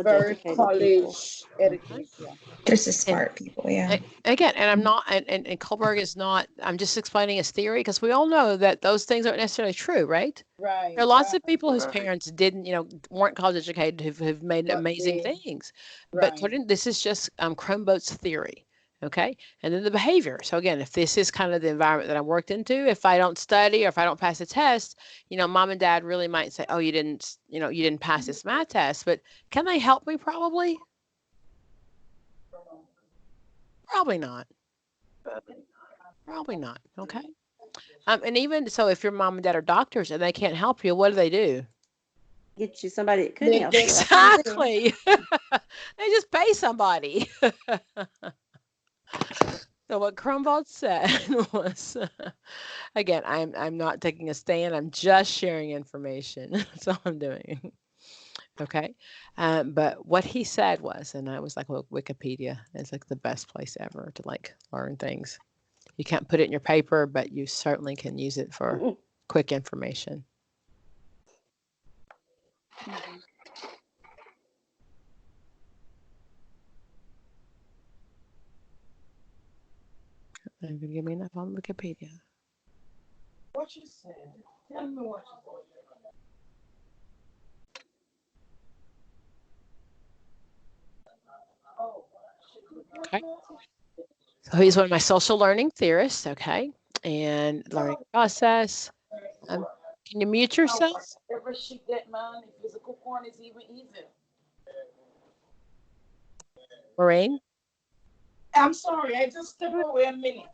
educated college educated. Yeah. Just the smart people, yeah. Again, and I'm not, and Kohlberg is not, I'm just explaining his theory because we all know that those things aren't necessarily true, right? Right. There are lots of people whose parents didn't, weren't college educated who've made amazing things. But this is just Kronbote's theory. Okay. And then the behavior. So again, if this is kind of the environment that I worked into, if I don't study or if I don't pass a test, mom and dad really might say, oh, you didn't pass this math test, but can they help me? Probably not. Probably not. Okay. And even so, if your mom and dad are doctors and they can't help you, what do? Get you somebody that could help you. Exactly. They just pay somebody. So what Kronbote said was, again, I'm not taking a stand. I'm just sharing information. That's all I'm doing. Okay. But what he said was, and I was like, well, Wikipedia is like the best place ever to learn things. You can't put it in your paper, but you certainly can use it for quick information. Are you going to give me enough on Wikipedia? What you said. Tell me what you said. Okay. So he's one of my social learning theorists, okay? And learning process. Can you mute yourself? Ever ship that man, if physical porn is even evil. Maureen? I'm sorry, I just stepped away a minute.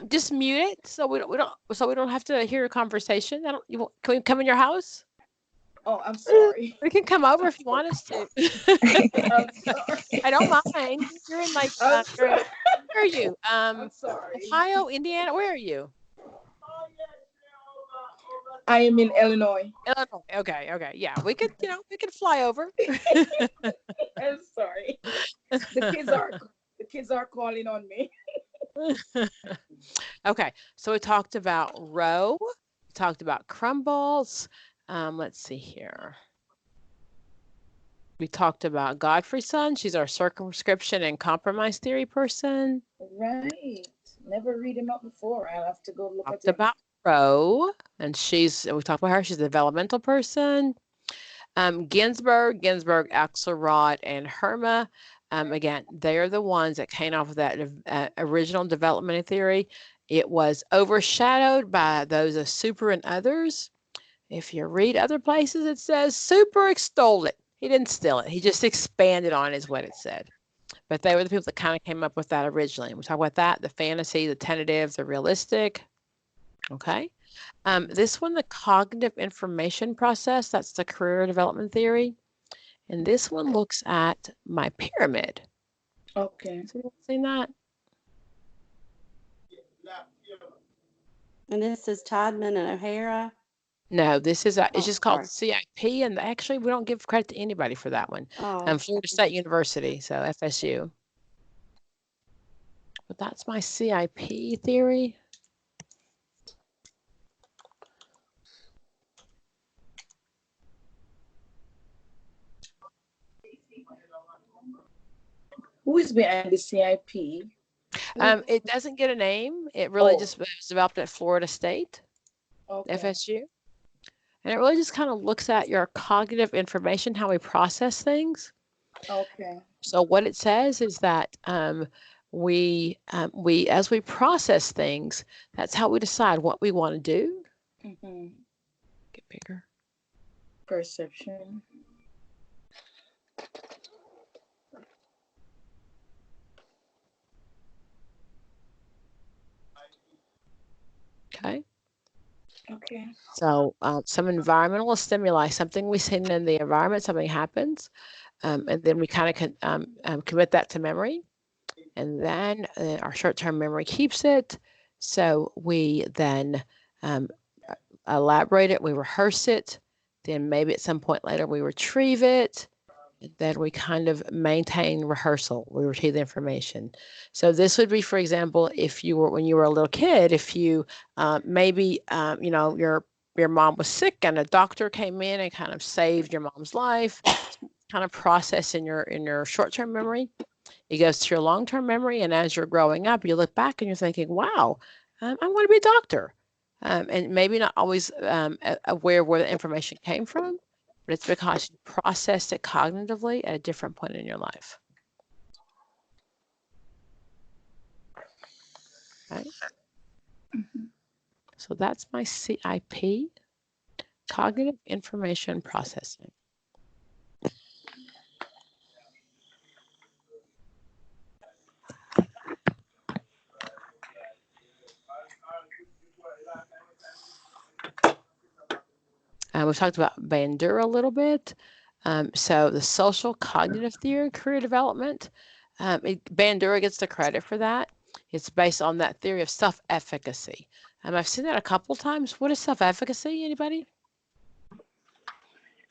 Just mute it so we don't have to hear your conversation. Can we come in your house? Oh, I'm sorry. We can come over if you want us to. I'm sorry. I don't mind. You're in where are you? I'm sorry. Ohio, Indiana. Where are you? I am in Illinois. Illinois. Okay. Yeah, we could fly over. I'm sorry. The kids are calling on me. Okay, so we talked about Rowe. We talked about crumbles. Let's see here. We talked about Godfrey's son. She's our circumscription and compromise theory person. Right. Never read him up before. I'll have to go look at it. About Rowe, and we talked about her. She's a developmental person. Ginsberg, Axelrod, and Herma. Again, they are the ones that came off of that original development theory. It was overshadowed by those of Super and others. If you read other places, it says Super extolled it. He didn't steal it. He just expanded on it, is what it said. But they were the people that kind of came up with that originally. We talk about that, the fantasy, the tentative, the realistic. Okay. This one, the cognitive information process, that's the career development theory. And this one looks at my pyramid. Okay. So you've seen that? And this is Todman and O'Hara? No, this is it's just called CIP, and actually we don't give credit to anybody for that one. Florida State University, so FSU. But that's my CIP theory. Who is behind the CIP? It doesn't get a name. It really just was developed at Florida State, FSU. And it really just kind of looks at your cognitive information, how we process things. Okay. So what it says is that we as we process things, that's how we decide what we want to do. Get bigger. Perception. Okay. Okay. So some environmental stimuli, something we see in the environment, something happens, and then we kind of commit that to memory, and then our short-term memory keeps it. So we then elaborate it, we rehearse it, then maybe at some point later we retrieve it, and then we kind of maintain rehearsal. We retrieve the information. So this would be, for example, if you were, when you were a little kid, if you maybe, you know, your mom was sick and a doctor came in and kind of saved your mom's life, kind of process in your short-term memory. It goes to your long-term memory, and as you're growing up, you look back and you're thinking, wow, I want to be a doctor. And maybe not always aware where the information came from, but it's because you processed it cognitively at a different point in your life. Right? So that's my CIP, cognitive information processing. We've talked about Bandura a little bit. So the social cognitive theory, career development, Bandura gets the credit for that. It's based on that theory of self-efficacy. I've seen that a couple times. What is self-efficacy? Anybody?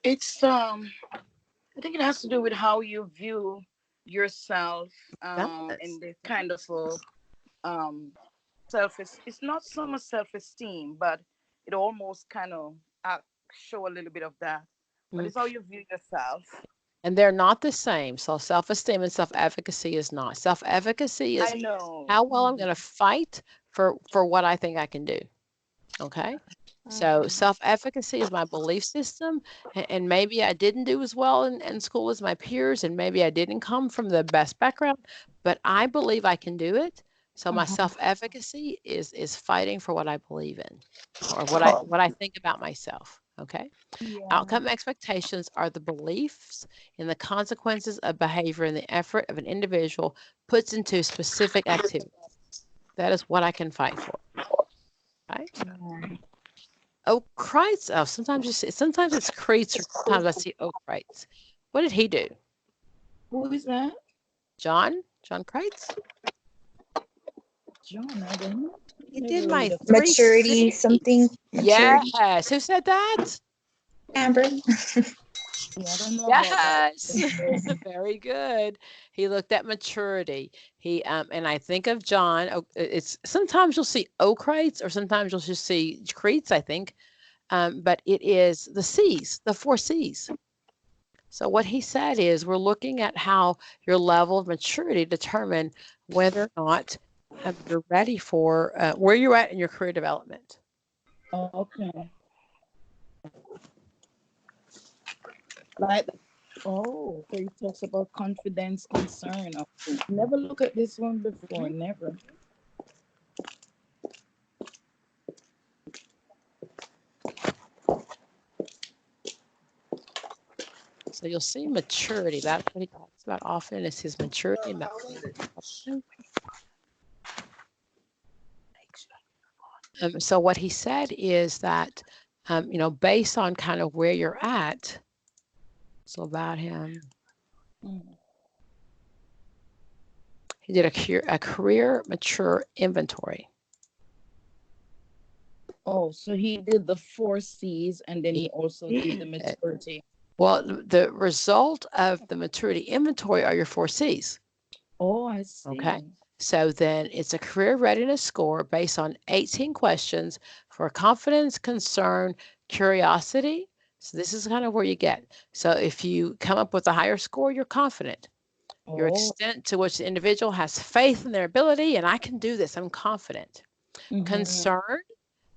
It's I think it has to do with how you view yourself, and the kind of it's not so much self-esteem, but it almost kind of show a little bit of that. But it's how you view yourself. And they're not the same. So self-esteem and self-efficacy is not. Self-efficacy is how well I'm going to fight for what I think I can do. Okay. So self-efficacy is my belief system, and maybe I didn't do as well in school as my peers, and maybe I didn't come from the best background, but I believe I can do it. So my self-efficacy is fighting for what I believe in, or what I think about myself. Okay. Yeah. Outcome expectations are the beliefs in the consequences of behavior and the effort of an individual puts into specific activities. That is what I can fight for. Right? Oh, Kreitz. Oh, sometimes it's Kreitz, or sometimes I see Kreitz. What did he do? Who is that? John Kreitz? John, I don't know. He did my 3 maturity Cs. something. Maturity. Yes. Who said that? Amber. Yeah, I don't know. Yes. Very good. He looked at maturity. He and I think of John. It's sometimes you'll see Kreitz, or sometimes you'll just see Kreitz, I think. But it is the C's, the 4 C's. So what he said is we're looking at how your level of maturity determine whether or not you're ready for where you're at in your career development. Okay. Like, so he talks about confidence, concern. Never look at this one before. Never. So you'll see maturity. That's what he talks about often, is his maturity and so what he said is that, you know, based on kind of where you're at, so about him, he did a career mature inventory. Oh, so he did the 4 C's, and then he also did the maturity. Well, the result of the maturity inventory are your 4 C's. Oh, I see. Okay. So then it's a career readiness score based on 18 questions for confidence, concern, curiosity. So this is kind of where you get. So if you come up with a higher score, you're confident. Your extent to which the individual has faith in their ability, and I can do this, I'm confident. Concern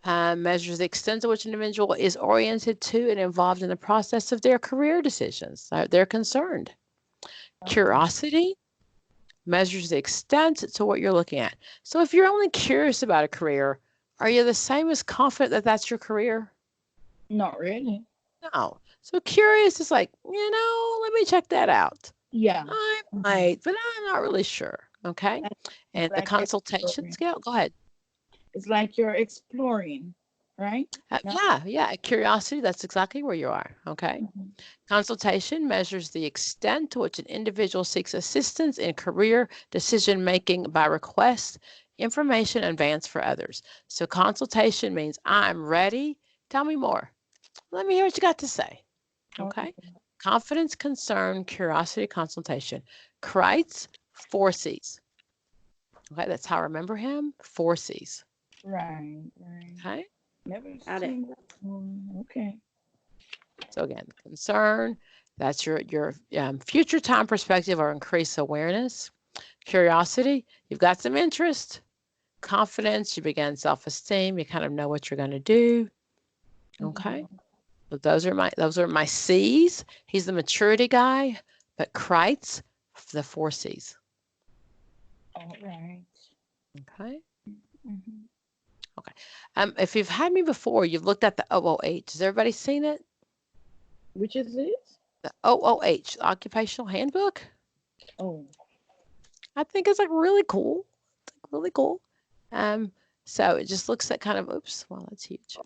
measures the extent to which an individual is oriented to and involved in the process of their career decisions. They're concerned. Curiosity measures the extent to what you're looking at. So if you're only curious about a career, are you the same as confident that that's your career? Not really. No. So curious is like, let me check that out. Yeah. I might, but I'm not really sure. Okay. And the consultation scale, go ahead. It's like you're exploring, right? Yeah. Curiosity, that's exactly where you are. Okay. Consultation measures the extent to which an individual seeks assistance in career decision making by request, information, and advance for others. So consultation means I'm ready. Tell me more. Let me hear what you got to say. Okay. Confidence, concern, curiosity, consultation. Kreitz, 4 C's. Okay, that's how I remember him. 4 C's. Right. Okay. Never seen that one. Okay. So again, concern, that's your future time perspective or increased awareness. Curiosity, you've got some interest. Confidence, you begin self-esteem. You kind of know what you're going to do. Okay. So those are my C's. He's the maturity guy, but Kreitz, the 4 C's. All right. Okay. Okay. If you've had me before, you've looked at the OOH. Has everybody seen it? Which is this? The OOH, Occupational Handbook. Oh. I think it's like really cool. It's like really cool. So it just looks at kind of, oops, well, that's huge.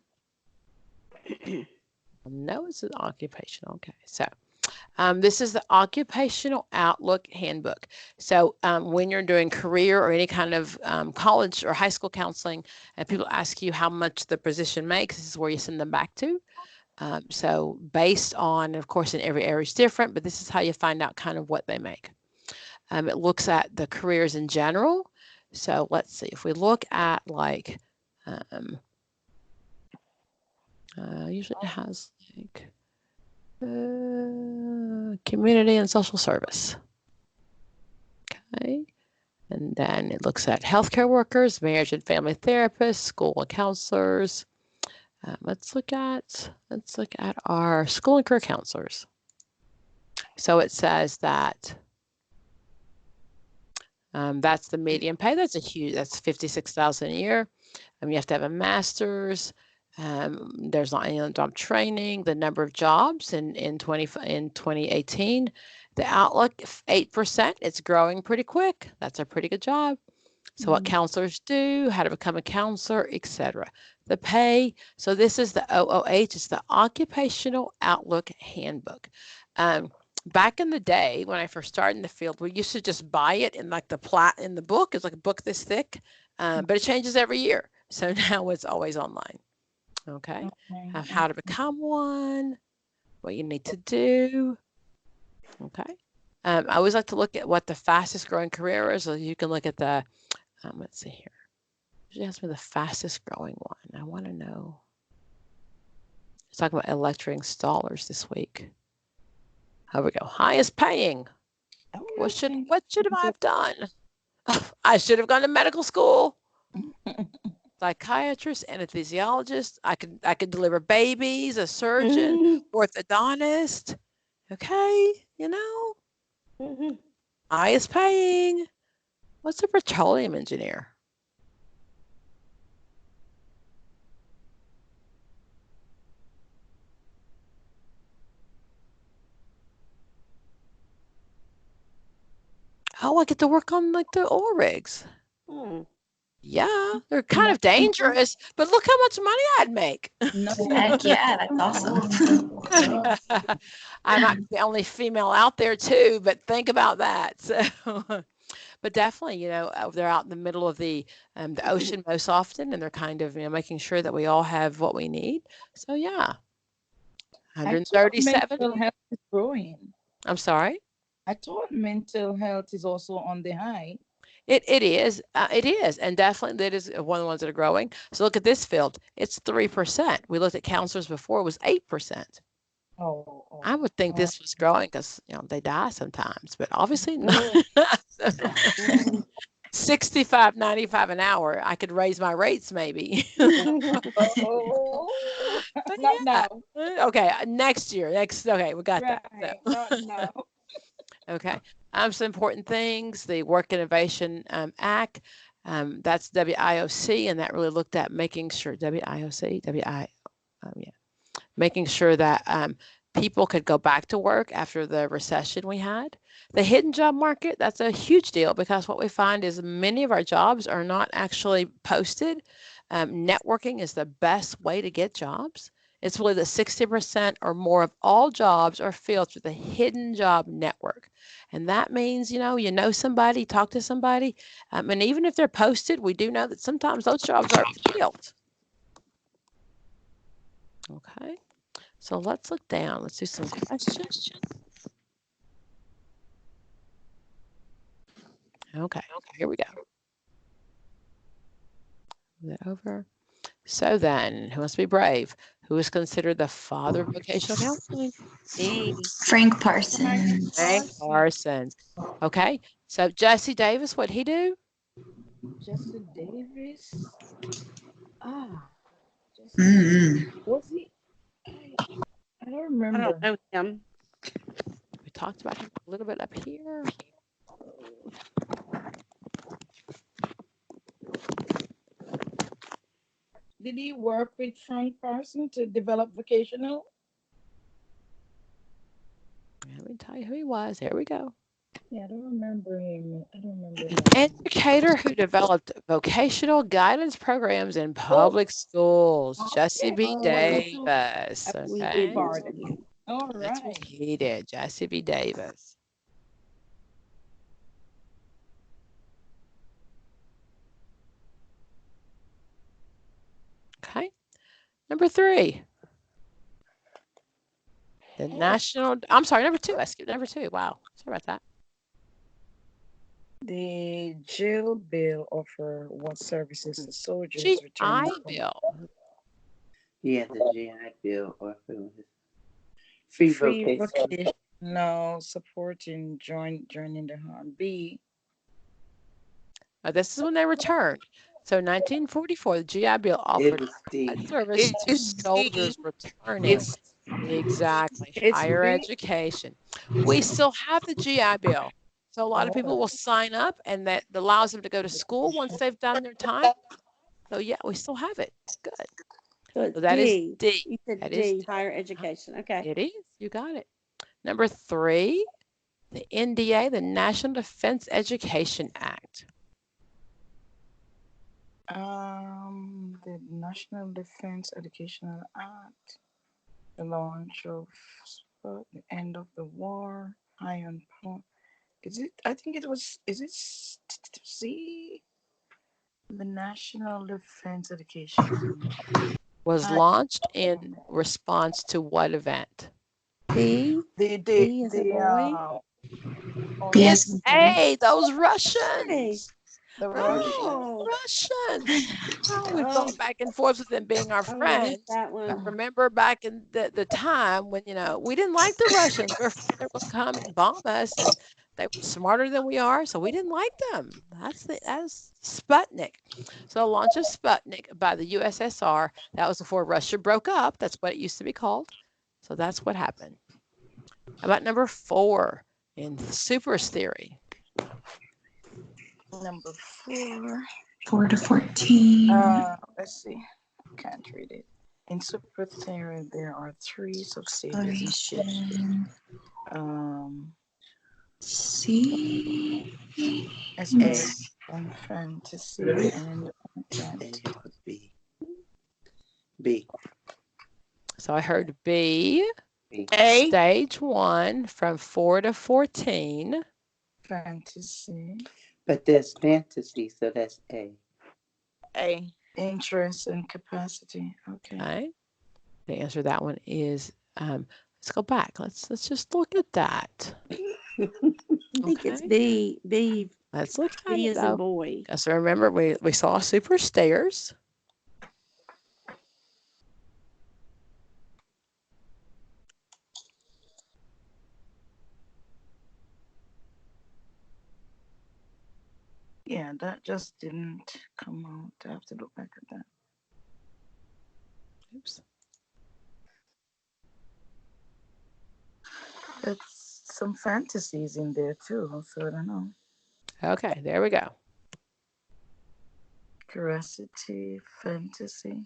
No, it's an occupational. Okay. So this is the Occupational Outlook Handbook. So when you're doing career or any kind of college or high school counseling, and people ask you how much the position makes, this is where you send them back to. So based on, of course, in every area is different, but this is how you find out kind of what they make. It looks at the careers in general. So let's see, if we look at like, usually it has like community and social service. Okay. And then it looks at healthcare workers, marriage and family therapists, school and counselors. Let's look at our school and career counselors. So it says that that's the median pay. That's $56,000 a year. You have to have a master's. There's not any job training. The number of jobs in 2018, the outlook 8%. It's growing pretty quick. That's a pretty good job. So what counselors do, how to become a counselor, etc. The pay. So this is the OOH. It's the Occupational Outlook Handbook. Back in the day when I first started in the field, we used to just buy it in like in the book. It's like a book this thick, but it changes every year. So now it's always online. Okay. How to become one, what you need to do. Okay. I always like to look at what the fastest growing career is. So you can look at the, let's see here. She asked me the fastest growing one. I want to know. Let's talk about electric installers this week. Here we go. Highest paying. What should I have done? I should have gone to medical school. Psychiatrist, anesthesiologist. I could deliver babies, a surgeon, orthodontist. Okay, highest paying. What's a petroleum engineer? Oh, I get to work on like the oil rigs. Yeah, they're kind of dangerous, but look how much money I'd make. Heck yeah, that's awesome. I might be the only female out there too, but think about that. So, but definitely, they're out in the middle of the ocean most often, and they're kind of making sure that we all have what we need. So yeah, 137. Mental health is growing. I'm sorry. I thought mental health is also on the high. It is. It is. And definitely that is one of the ones that are growing. So look at this field. It's 3%. We looked at counselors before. It was 8%. I would think this was growing because, they die sometimes, but obviously not. 65, 95 an hour. I could raise my rates maybe. Not now. Okay. Next year. Okay. We got that. So. Not now. Okay. Some important things, the Work Innovation Act, that's WIOC, and that really looked at making sure, making sure that people could go back to work after the recession we had. The hidden job market, that's a huge deal because what we find is many of our jobs are not actually posted. Networking is the best way to get jobs. It's really that 60% or more of all jobs are filled through the hidden job network. And that means, you know somebody, talk to somebody. And even if they're posted, we do know that sometimes those jobs aren't filled. Okay. So let's look down. Let's do some questions. Okay, here we go. Move that over. So then, who wants to be brave? Who is considered the father of vocational counseling? Frank Parsons. Frank Parsons. Okay, so Jesse Davis, what'd he do? Jesse Davis. Was he? I don't remember. I don't know him. We talked about him a little bit up here. Did he work with Frank Parsons to develop Vocational? Let me tell you who he was. Here we go. Yeah, I don't remember him. Educator who developed vocational guidance programs in public schools. Jesse B. Davis. Okay. All That's what right. he did. Jesse B. Davis. Okay. Number 3. The national, I'm sorry, number 2. I skipped number 2. Wow. Sorry about that. The jail bill offer what services to soldiers GI Bill. Yeah, the GI Bill offer free vocation. No, supporting joining the army. B. This is when they returned. So 1944, the GI Bill offered service to soldiers returning. Exactly. Higher education. We still have the GI Bill. So a lot of people will sign up and that allows them to go to school once they've done their time. So yeah, we still have it. Good. So that is D. You said That D, is higher education. Okay. It is. You got it. Number 3, the NDA, the National Defense Education Act. The National Defense Educational Act, the launch of the end of the war, high on point. Is it? I think it was. Is it C? The National Defense Education Was launched in response to what event? B. B is a boy. It's A, those Russians. The Russians. Oh, we've gone back and forth with them being our friends. That one. But remember back in the time when, we didn't like the Russians. We were afraid they were going to come and bomb us, and they were smarter than we are, so we didn't like them. That's Sputnik. So the launch of Sputnik by the USSR, that was before Russia broke up. That's what it used to be called. So that's what happened. How about number 4 in Super's theory? Number 4. 4 to 14. Let's see. I can't read it. In super theory, there are 3 substages. C. S and fantasy and B. So I heard B. A. Stage 1 from 4 to 14. Fantasy. But there's fantasy, so that's A. A. Interest and capacity. Okay. The answer to that one is, let's go back. Let's just look at that. I think it's B. B. Let's look at B it, is though. a boy. So remember, we saw super stairs. Yeah, that just didn't come out. I have to look back at that. Oops. some fantasies in there too, so I don't know. Okay, there we go. Curiosity, fantasy.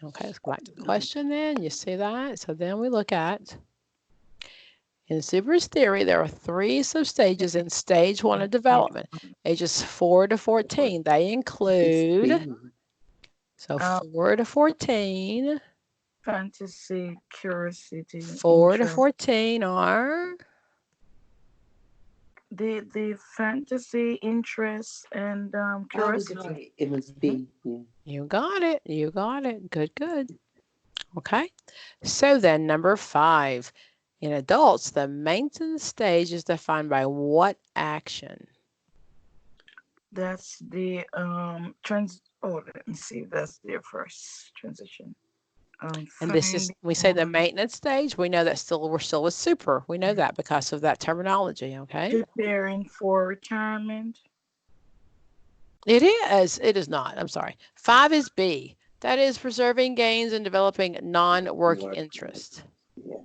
Okay, let's go back to the question then. You see that? So then we look at, in Super's theory, there are 3 substages in stage 1 of development, ages 4 to 14. They include, so 4 to 14. Fantasy, curiosity, 4 to interest. 14 are? The fantasy, interest, and curiosity. It must be. Yeah. You got it. You got it. Good, good. Okay. So then number 5. In adults, the maintenance stage is defined by what action? That's the let me see if that's their first transition. And this is, we say the maintenance stage, we know that we're still with super. We know that because of that terminology, okay? Preparing for retirement. It is. It is not. I'm sorry. 5 is B. That is preserving gains and developing non-work interest. Yeah.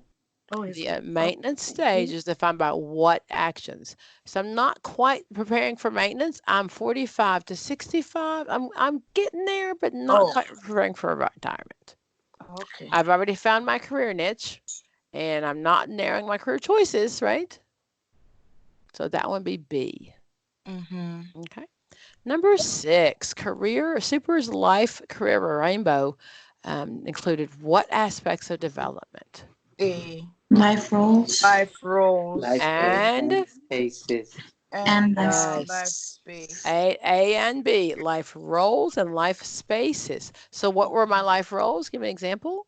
The maintenance stage is defined by what actions. So I'm not quite preparing for maintenance. I'm 45 to 65. I'm getting there, but not quite preparing for retirement. Okay. I've already found my career niche, and I'm not narrowing my career choices, right? So that one be B. Okay. Number 6, Super's life career rainbow included what aspects of development? A. Life roles. Life roles. And spaces. And life space. A and B, life roles and life spaces. So what were my life roles? Give me an example.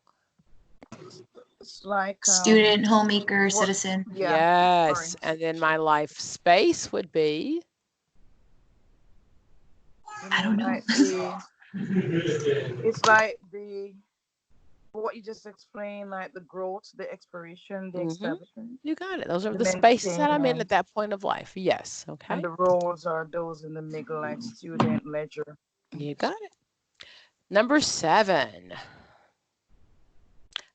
It's like student, homemaker, citizen. Yeah. Yes. And then my life space would be? I don't know. It's like what you just explained, like the growth, the expiration, the establishment. You got it. Those are the spaces that I'm in at that point of life. Yes. Okay. And the roles are those in the middle, like student, ledger. You got it. Number 7.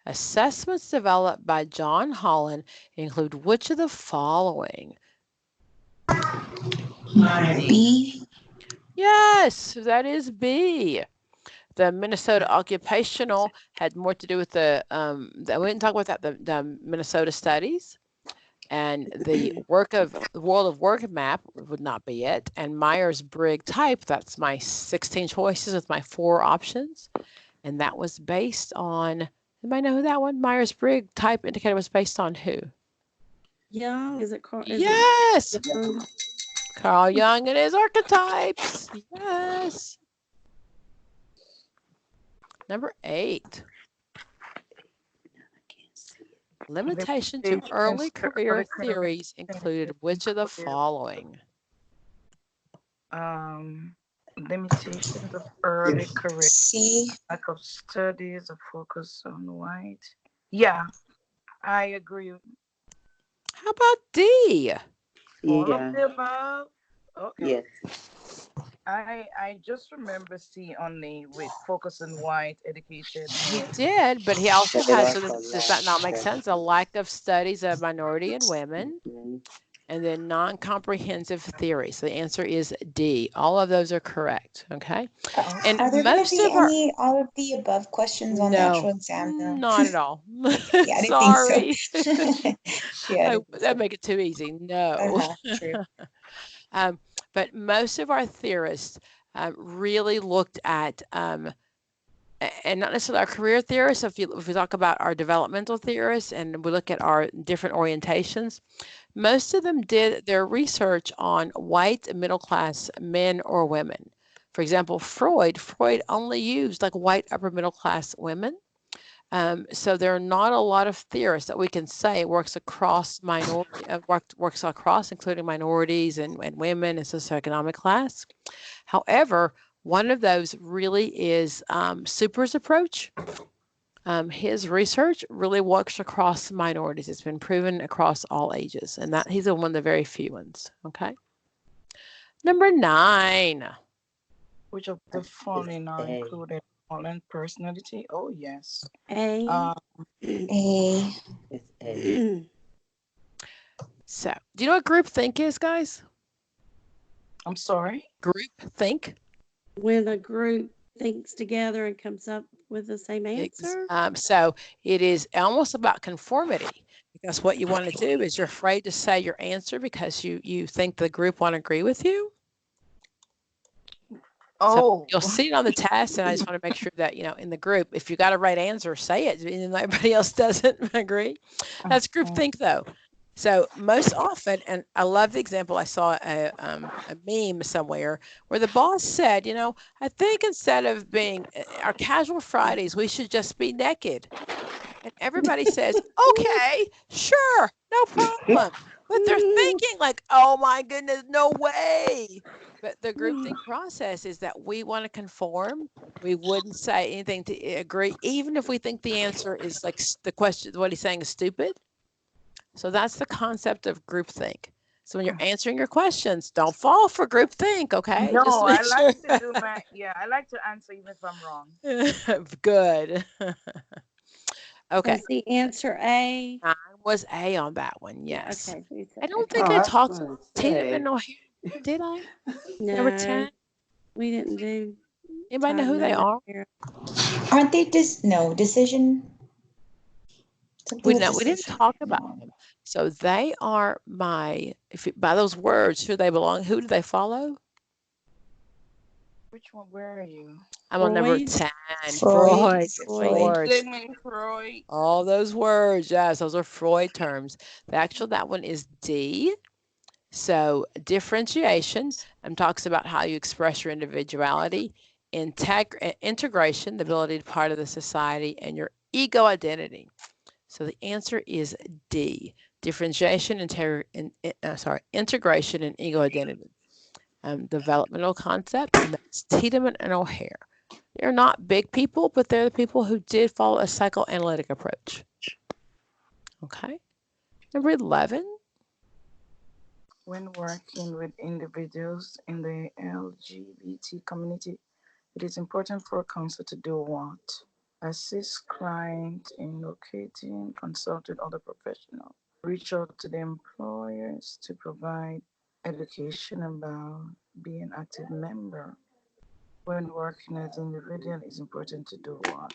Assessments developed by John Holland include which of the following? B. Yes, that is B. The Minnesota Occupational had more to do with the we didn't talk about that, the Minnesota studies. And the World of Work map would not be it. And Myers-Briggs type, that's my 16 choices with my 4 options. And that was based on, anybody know who that one? Myers-Briggs type indicator was based on who? Young, is it Carl? Yes! Carl Jung and his archetypes. Yes. Number 8. Limitation to early career theories included which of the following? Limitations of early career. C. Lack of studies, a focus on white. Yeah, I agree. How about D? All of the above. Okay. Yes. I just remember C only with focus on white educated. He did, but he also has, so does that not make sense? A lack of studies of minority and women, and then non-comprehensive theory. So the answer is D. All of those are correct, okay? And are there going to be any all of the above questions on the actual exam? No, not at all. Yeah, I Sorry. didn't think so. Yeah, that'd make it too easy. No. True. But most of our theorists really looked at, and not necessarily our career theorists, if we talk about our developmental theorists and we look at our different orientations, most of them did their research on white middle-class men or women. For example, Freud only used like white upper middle-class women. So there are not a lot of theorists that we can say works across works across, including minorities and women and socioeconomic class. However, one of those really is Super's approach. His research really works across minorities. It's been proven across all ages, and that he's one of the very few ones. Okay. Number 9. Which of the following are included? All personality. Oh yes. A. A. It's A. So, do you know what group think is, guys? I'm sorry. Group think. When a group thinks together and comes up with the same answer. So it is almost about conformity, because what you want to do is you're afraid to say your answer because you think the group won't agree with you. So you'll see it on the test, and I just want to make sure that, in the group, if you got a right answer, say it, and everybody else doesn't agree. That's group think, though. So most often, and I love the example, I saw a meme somewhere where the boss said, I think instead of being our casual Fridays, we should just be naked. And everybody says, okay, sure, no problem. But they're thinking like, oh my goodness, no way. But the groupthink process is that we want to conform. We wouldn't say anything to agree, even if we think the answer is like the question, what he's saying is stupid. So that's the concept of groupthink. So when you're answering your questions, don't fall for groupthink, okay? No, Just I like to do I like to answer even if I'm wrong. Good. Okay. Was the answer A? Mine was A on that one, yes. Yeah, okay. I don't think I talked to Tentative Stage, did I? Number 10? We didn't do. Anybody know who they are? Aren't they decision? We didn't talk about them. So they are by those words, who they belong, who do they follow? Which one? Where are you? I'm on number 10. Freud. Freud. All those words, yes, those are Freud terms. That one is D. So differentiation talks about how you express your individuality, integration, the ability to be part of the society, and your ego identity. So the answer is D, differentiation, integration, and ego identity. Developmental concept, and that's Tiedemann and O'Hare. They're not big people, but they're the people who did follow a psychoanalytic approach. Okay. Number 11. When working with individuals in the LGBT community, it is important for a counselor to do what? Assist clients in locating, consult with other professionals, reach out to the employers to provide education about being an active member. When working as an individual, it's important to do what?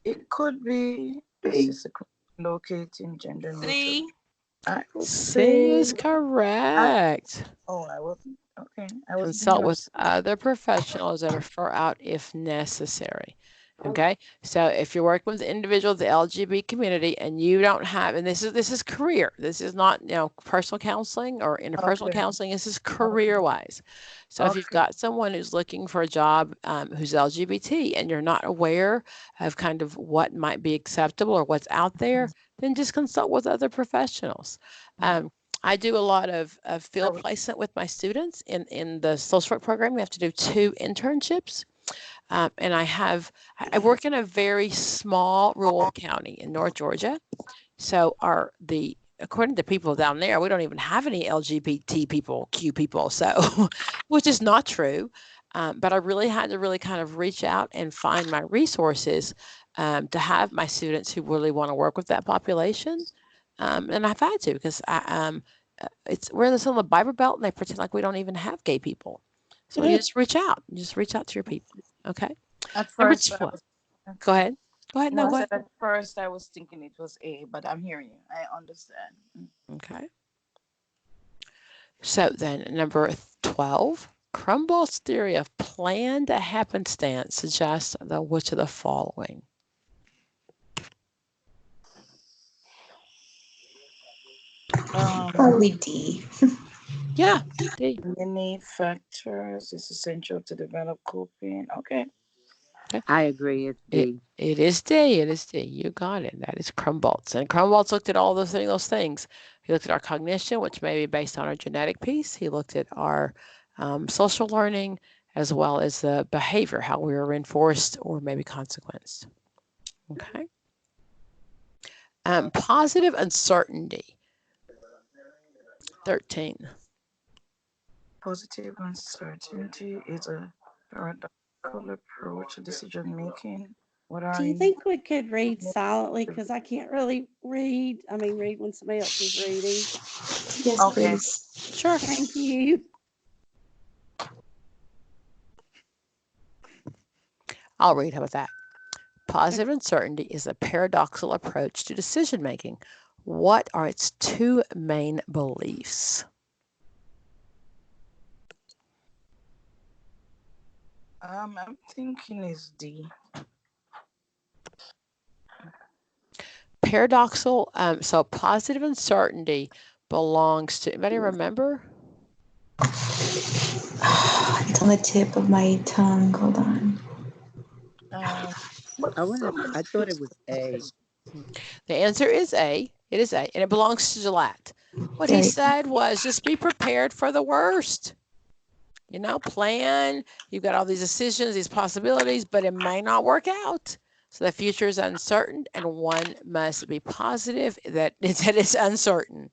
It could be assist locating gender neutral. C is correct. I wasn't. Okay. Consult with other professionals and refer out if necessary. Okay, so if you're working with individuals, the LGBT community, and you don't have, and this is career. This is not personal counseling or interpersonal counseling. This is career wise. So if you've got someone who's looking for a job who's LGBT, and you're not aware of kind of what might be acceptable or what's out there, then just consult with other professionals. I do a lot of field placement with my students in the social work program. We have to do 2 internships. And I work in a very small rural county in North Georgia. So according to people down there, we don't even have any LGBT people, Q people. So, which is not true. But I really had to kind of reach out and find my resources to have my students who really want to work with that population. And I've had to, because we're in this little Bible Belt, and they pretend like we don't even have gay people. So you just reach out. You just reach out to your people. Okay. At first, go ahead. Go ahead. No, go ahead. At first, I was thinking it was A, but I'm hearing you. I understand. Okay. So then, number 12, Crumbolt's theory of planned happenstance suggests which of the following? Probably D. Yeah, D. Many factors is essential to develop coping. Okay. I agree. It's D. It is D. It is D. You got it. That is Crumbolt's. And Crumbolt's looked at all those things. He looked at our cognition, which may be based on our genetic piece. He looked at our social learning, as well as the behavior, how we were reinforced or maybe consequenced. Okay. Positive uncertainty. 13. Positive uncertainty is a paradox approach to decision making. What are Do you think we could read silently? Because I can't really read. I mean, read when somebody else is reading. Yes, please. Sure. Thank you. I'll read. How about that? Positive uncertainty is a paradoxical approach to decision making. What are its two main beliefs? I'm thinking is D. Paradoxical. So positive uncertainty belongs to. Anybody remember? It's on the tip of my tongue. Hold on. I thought it was A. The answer is A. It is A, and it belongs to Gillette. What he said was just be prepared for the worst. You know, plan. You've got all these decisions, these possibilities, but it may not work out. So the future is uncertain, and one must be positive that it's uncertain.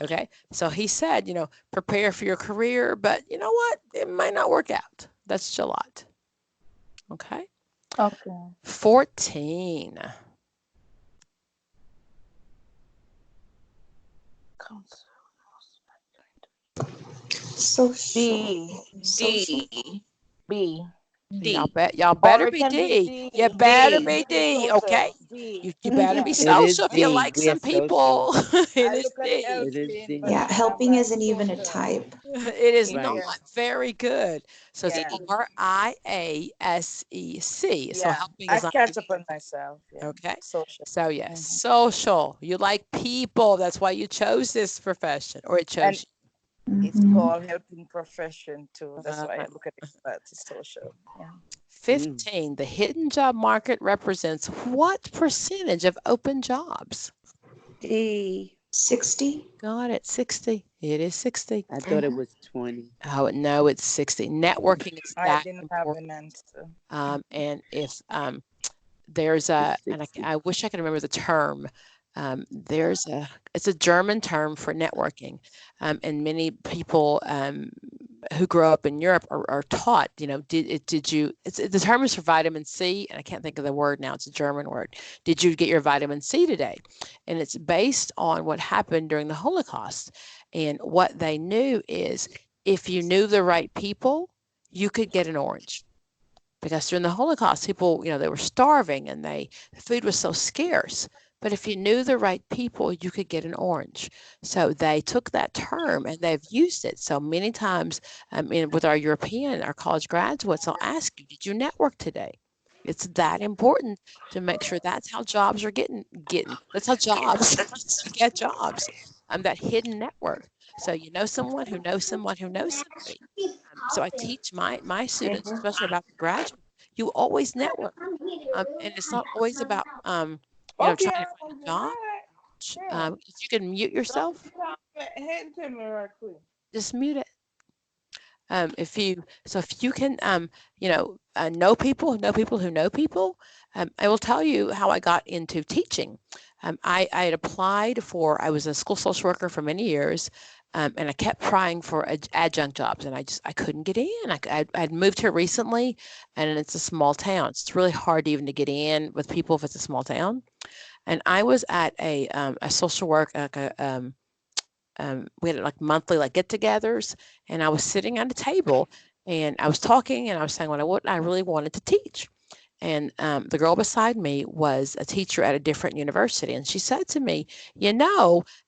Okay, so he said, you know, prepare for your career, but you know what? It might not work out. That's Gillette. Okay. Okay. 14. Social. B. Y'all better be D. You better be D. Okay. You better be social if you like some people. It is D. It is D. Yeah, helping isn't even a type. It is Right. not very good. So it's RIASEC. So helping is not. catch up on myself. Yeah. Okay. Social. So yes, social. You like people. That's why you chose this profession, or it chose you. It's called helping profession too. That's why I look at it as social. Yeah. 15. The hidden job market represents what percentage of open jobs? D. 60. Got it. 60. It is 60. I thought it was 20. Oh no, it's 60. Networking is I that didn't have important. an answer. And if there's a, and I wish I could remember the term. It's a German term for networking, and many people who grow up in Europe are taught, you know, the term is for vitamin C, and I can't think of the word now. It's a German word. Did you get your vitamin C today? And it's based on what happened during the Holocaust. And what they knew is if you knew the right people, you could get an orange. Because during the Holocaust, people, you know, they were starving and the food was so scarce. But if you knew the right people, you could get an orange. So they took that term and they've used it. So many times with our college graduates, I'll ask you, did you network today? It's that important to make sure that's how jobs are getting. That's how jobs get jobs. That hidden network. So you know someone who knows someone who knows somebody. So I teach my students, especially about the graduate, you always network. And it's not always about, trying to find a job. If you can mute yourself, just mute it. If you can, know people who know people, I will tell you how I got into teaching. I had applied I was a school social worker for many years, and I kept trying for adjunct jobs, and I couldn't get in. I'd moved here recently, and it's a small town. It's really hard even to get in with people if it's a small town. And I was at a social work, like we had like monthly get-togethers, and I was sitting at a table, and I was talking, and I was saying what I really wanted to teach. And the girl beside me was a teacher at a different university, and she said to me,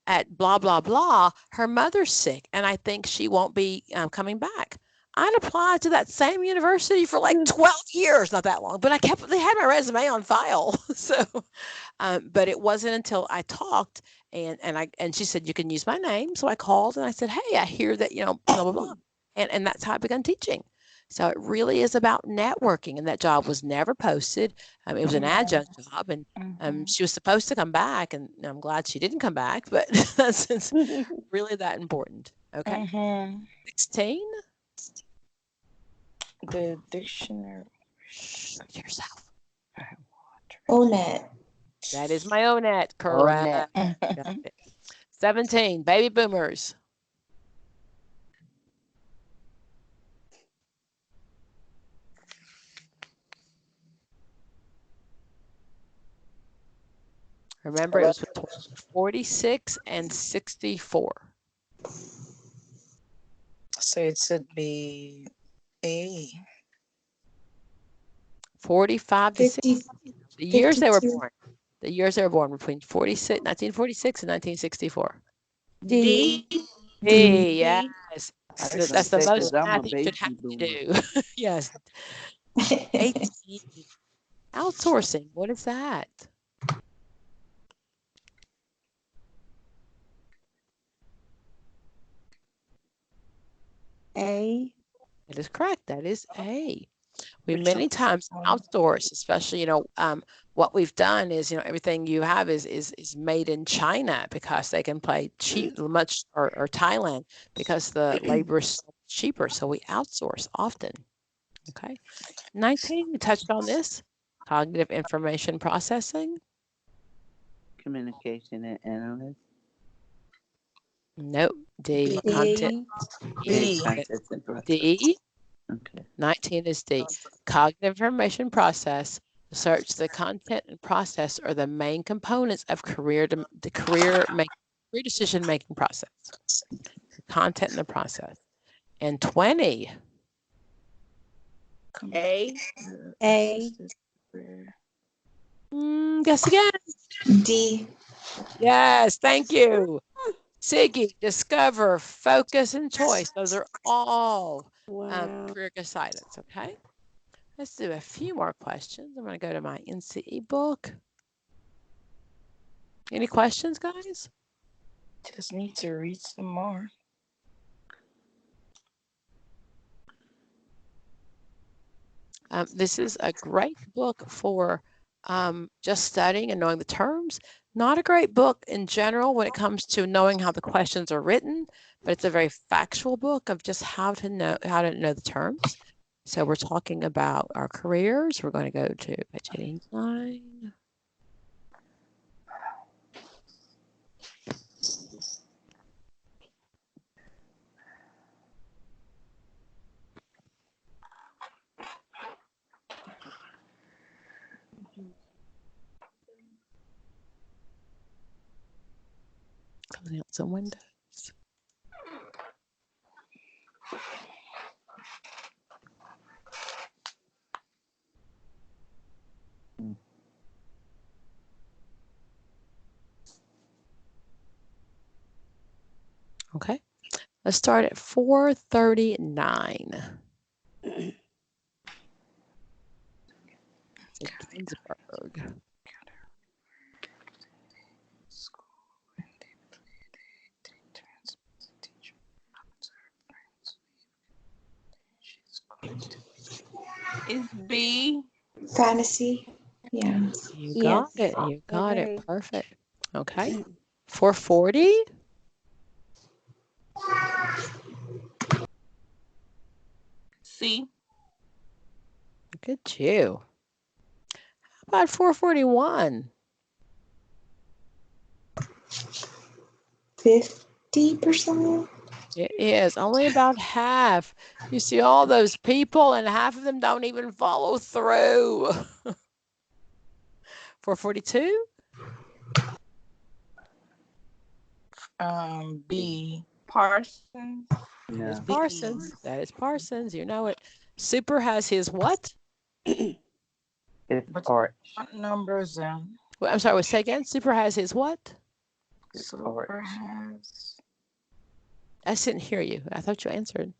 at blah blah blah, her mother's sick, and I think she won't be coming back. I'd applied to that same university for like 12 years, not that long, but they had my resume on file. So but it wasn't until I talked and she said, you can use my name. So I called and I said, hey, I hear that, blah, blah, blah. And that's how I began teaching. So it really is about networking. And that job was never posted. It was an adjunct job, and she was supposed to come back, and I'm glad she didn't come back, but it's really that important. Okay. 16. The dictionary. Shh, yourself. ONET. That is my ONET, correct. 17, baby boomers. Remember, it was between 46 and 64. So it should be A. 45 to 60. 50, The years they were 52. born. The years they were born between 1946 and 1964. D. D, yes. I was That's gonna the say, most 'cause I'm a math you should have baby to boomer. do. Yes. ACE. Outsourcing. What is that? A. That is correct. That is A. We many times outsource, especially, what we've done is, everything you have is made in China because they can pay cheap, much, or Thailand because the labor is cheaper. So we outsource often. Okay. 19, we touched on this. Cognitive information processing. Communication and analyst. Nope. D. B. Content. B. Contest and process. D. Okay. 19 is D. Cognitive information process. Search the content and process are the main components of career decision making process. The content and the process. And 20. A. A. Guess again. D. Yes, thank you. Siggy, discover, focus, and choice. Those are all career guidance, okay? Let's do a few more questions. I'm going to go to my NCE book. Any questions, guys? Just need to read some more. This is a great book for just studying and knowing the terms. Not a great book in general when it comes to knowing how the questions are written, but it's a very factual book of just how to know the terms. So we're talking about our careers. We're going to go to page 89. Closing out some windows. Okay, let's start at 439. Ginsburg. Is B. Fantasy. Yeah. You got it. You got Okay. it. Perfect. Okay. 440. C. Look at you. How about 441? 50%. It is only about half. You see all those people and half of them don't even follow through. 442? B. Parsons. That is No. Parsons. That is Parsons. You know it. Super has his what? It's But Arch. what numbers? Well, I'm sorry, say again. Super has his what? It's Super Arch. has. I didn't hear you. I thought you answered.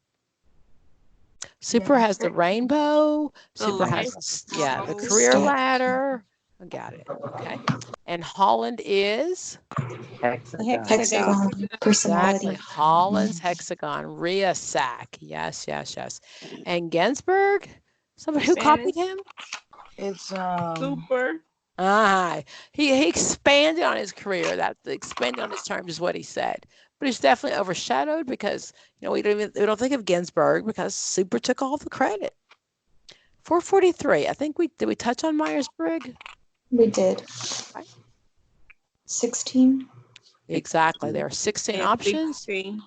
Super has the rainbow. Super has, the career ladder. I got it. Okay. And Holland is? Hexagon. Personality. Exactly. Holland's hexagon. Rhea Sack. Yes, yes, yes. And Ginsburg? Somebody who copied him? It's Super. He expanded on his career. That expanded on his terms is what he said. But he's definitely overshadowed because we don't think of Ginsburg because Super took all the credit. 443. I think did we touch on Myers-Briggs? We did. Right. 16. Exactly. There are 16 options. 16.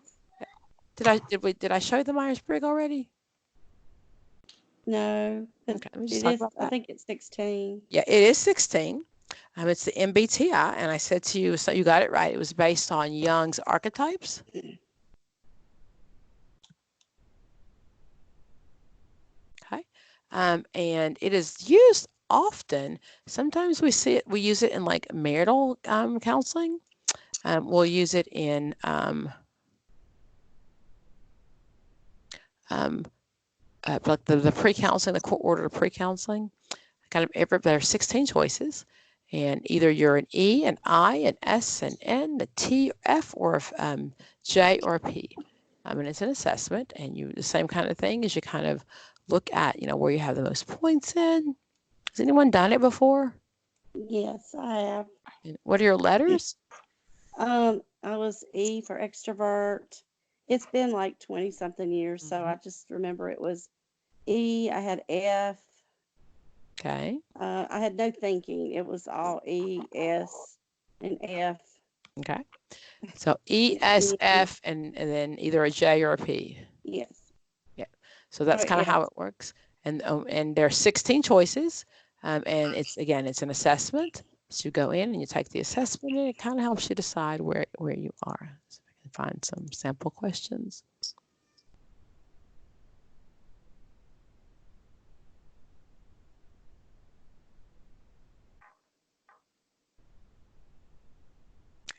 Did I show the Myers-Briggs already? No. Okay, let me just talk about that. I think it's 16. Yeah, it is 16. It's the MBTI, and I said to you, so you got it right. It was based on Jung's archetypes. Okay, and it is used often. Sometimes we see it. We use it in like marital counseling. We'll use it in like the pre-counseling, the court order pre-counseling. Kind of there are 16 choices, and either you're an E, an I, an S, an N, a T, F, or a J or a P. And it's an assessment, and the same kind of thing as you kind of look at, where you have the most points in. Has anyone done it before? Yes, I have. And what are your letters? I was E for extrovert. It's been like 20 something years, so I just remember it was E. I had F. Okay. I had no thinking. It was all E, S, and F. Okay. So E, S, F, and then either a J or a P. Yes. Yeah. So that's kind of how it works. And there are 16 choices. And it's an assessment. So you go in and you take the assessment, and it kind of helps you decide where you are. So I can find some sample questions.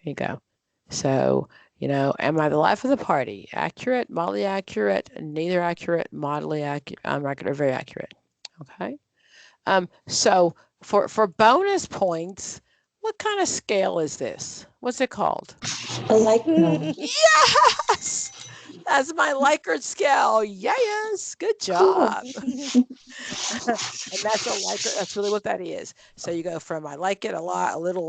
There you go. So, am I the life of the party? Accurate, mildly accurate, neither accurate, moderately accurate, accurate, or very accurate. Okay. So for bonus points, what kind of scale is this? What's it called? A Likert. Yes! That's my Likert scale. Yes, good job. Cool. And that's a Likert. That's really what that is. So you go from I like it a lot, a little,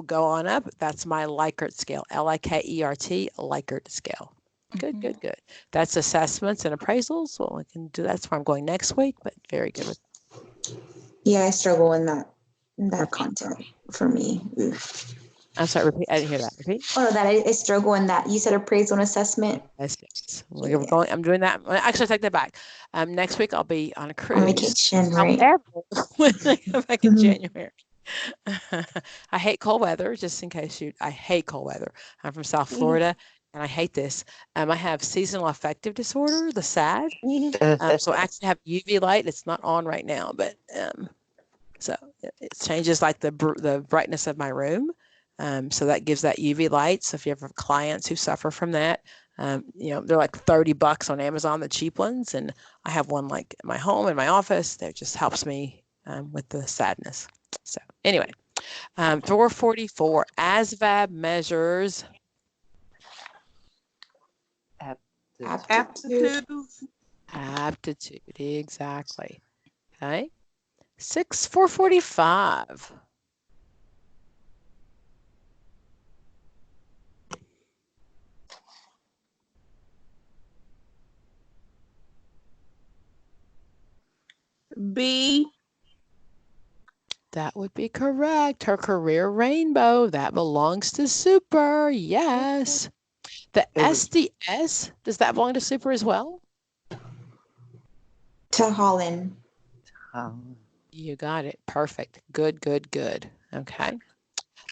go on up. That's my Likert scale. Likert, Likert scale. Good, good, good. That's assessments and appraisals. Well, I can do that's where I'm going next week, but very good with. Yeah, I struggle in that content for me. Oof. I'm sorry, repeat. I didn't hear that. Repeat. Oh, no, that I struggle in that. You said appraisal and assessment. Yes. We're going. I'm doing that. Actually, I take that back. Next week I'll be on a cruise. On vacation, right? However, when I come back in January, I hate cold weather. Just in case I hate cold weather. I'm from South Florida, and I hate this. I have seasonal affective disorder, the SAD. So I actually have UV light. It's not on right now, but so it changes like the brightness of my room. So that gives that UV light. So if you have clients who suffer from that, they're like $30 on Amazon, the cheap ones. And I have one like in my home, in my office, that just helps me with the sadness. So anyway, 444, ASVAB measures. Aptitude. Aptitude, exactly. Okay. 445. B. That would be correct. Her career rainbow. That belongs to super. Yes. The SDS, does that belong to super as well? To Holland. You got it. Perfect. Good, good, good. Okay.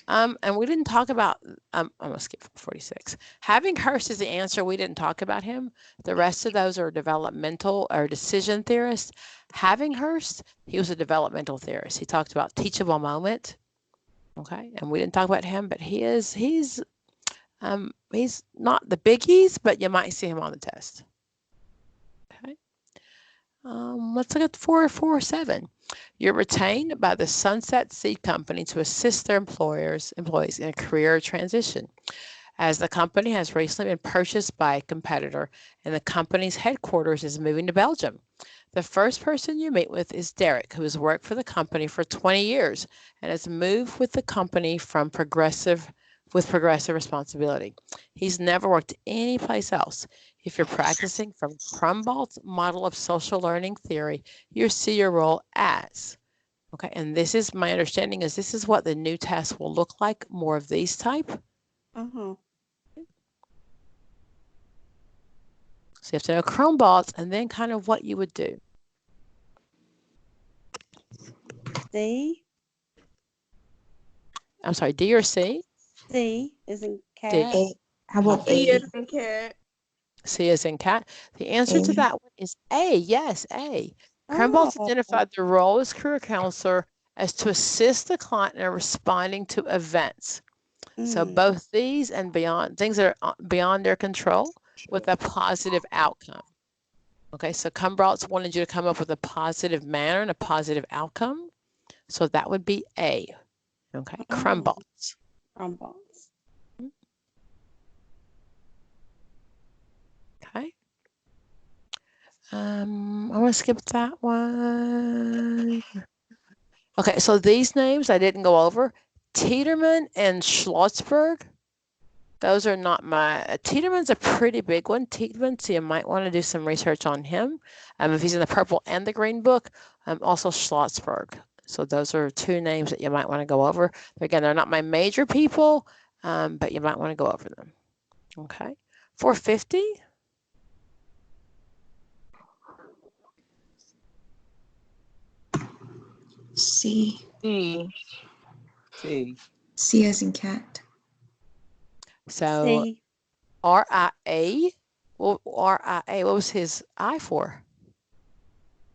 And we didn't talk about, I'm going to skip 46. Having Hurst is the answer. We didn't talk about him. The rest of those are developmental or decision theorists. Having Hurst, he was a developmental theorist. He talked about teachable moment. Okay. And we didn't talk about him, but he's not the biggies, but you might see him on the test. Okay. Let's look at 447. You're retained by the Sunset Seed Company to assist their employees in a career transition. As the company has recently been purchased by a competitor and the company's headquarters is moving to Belgium. The first person you meet with is Derek, who has worked for the company for 20 years and has moved with the company from progressive responsibility. He's never worked any place else. If you're practicing from Crumbolt's model of social learning theory, you see your role as. Okay, and this is my understanding is this is what the new test will look like, more of these type. So you have to know Crumbolt's and then kind of what you would do. C. I'm sorry, D or C? C is in cat. A. How about C A? is in cat. C is in cat. The answer to A. that one is A. Yes, A. Krumboltz Oh. identified the role as career counselor as to assist the client in responding to events. So both these and beyond, things that are beyond their control with a positive outcome. Okay, so Krumboltz wanted you to come up with a positive manner and a positive outcome. So that would be A. Okay, Krumboltz. Krumboltz. Okay. I'm gonna skip that one. Okay, so these names I didn't go over. Tiedemann and Schlossberg. Those are not my. Tiedeman's a pretty big one. Tiedemann, so you might want to do some research on him. If he's in the purple and the green book. Also Schlossberg. So those are two names that you might want to go over. Again, they're not my major people, but you might want to go over them. Okay, 450. C. C. C. C as in cat. So C. RIA. Well, RIA. What was his I for?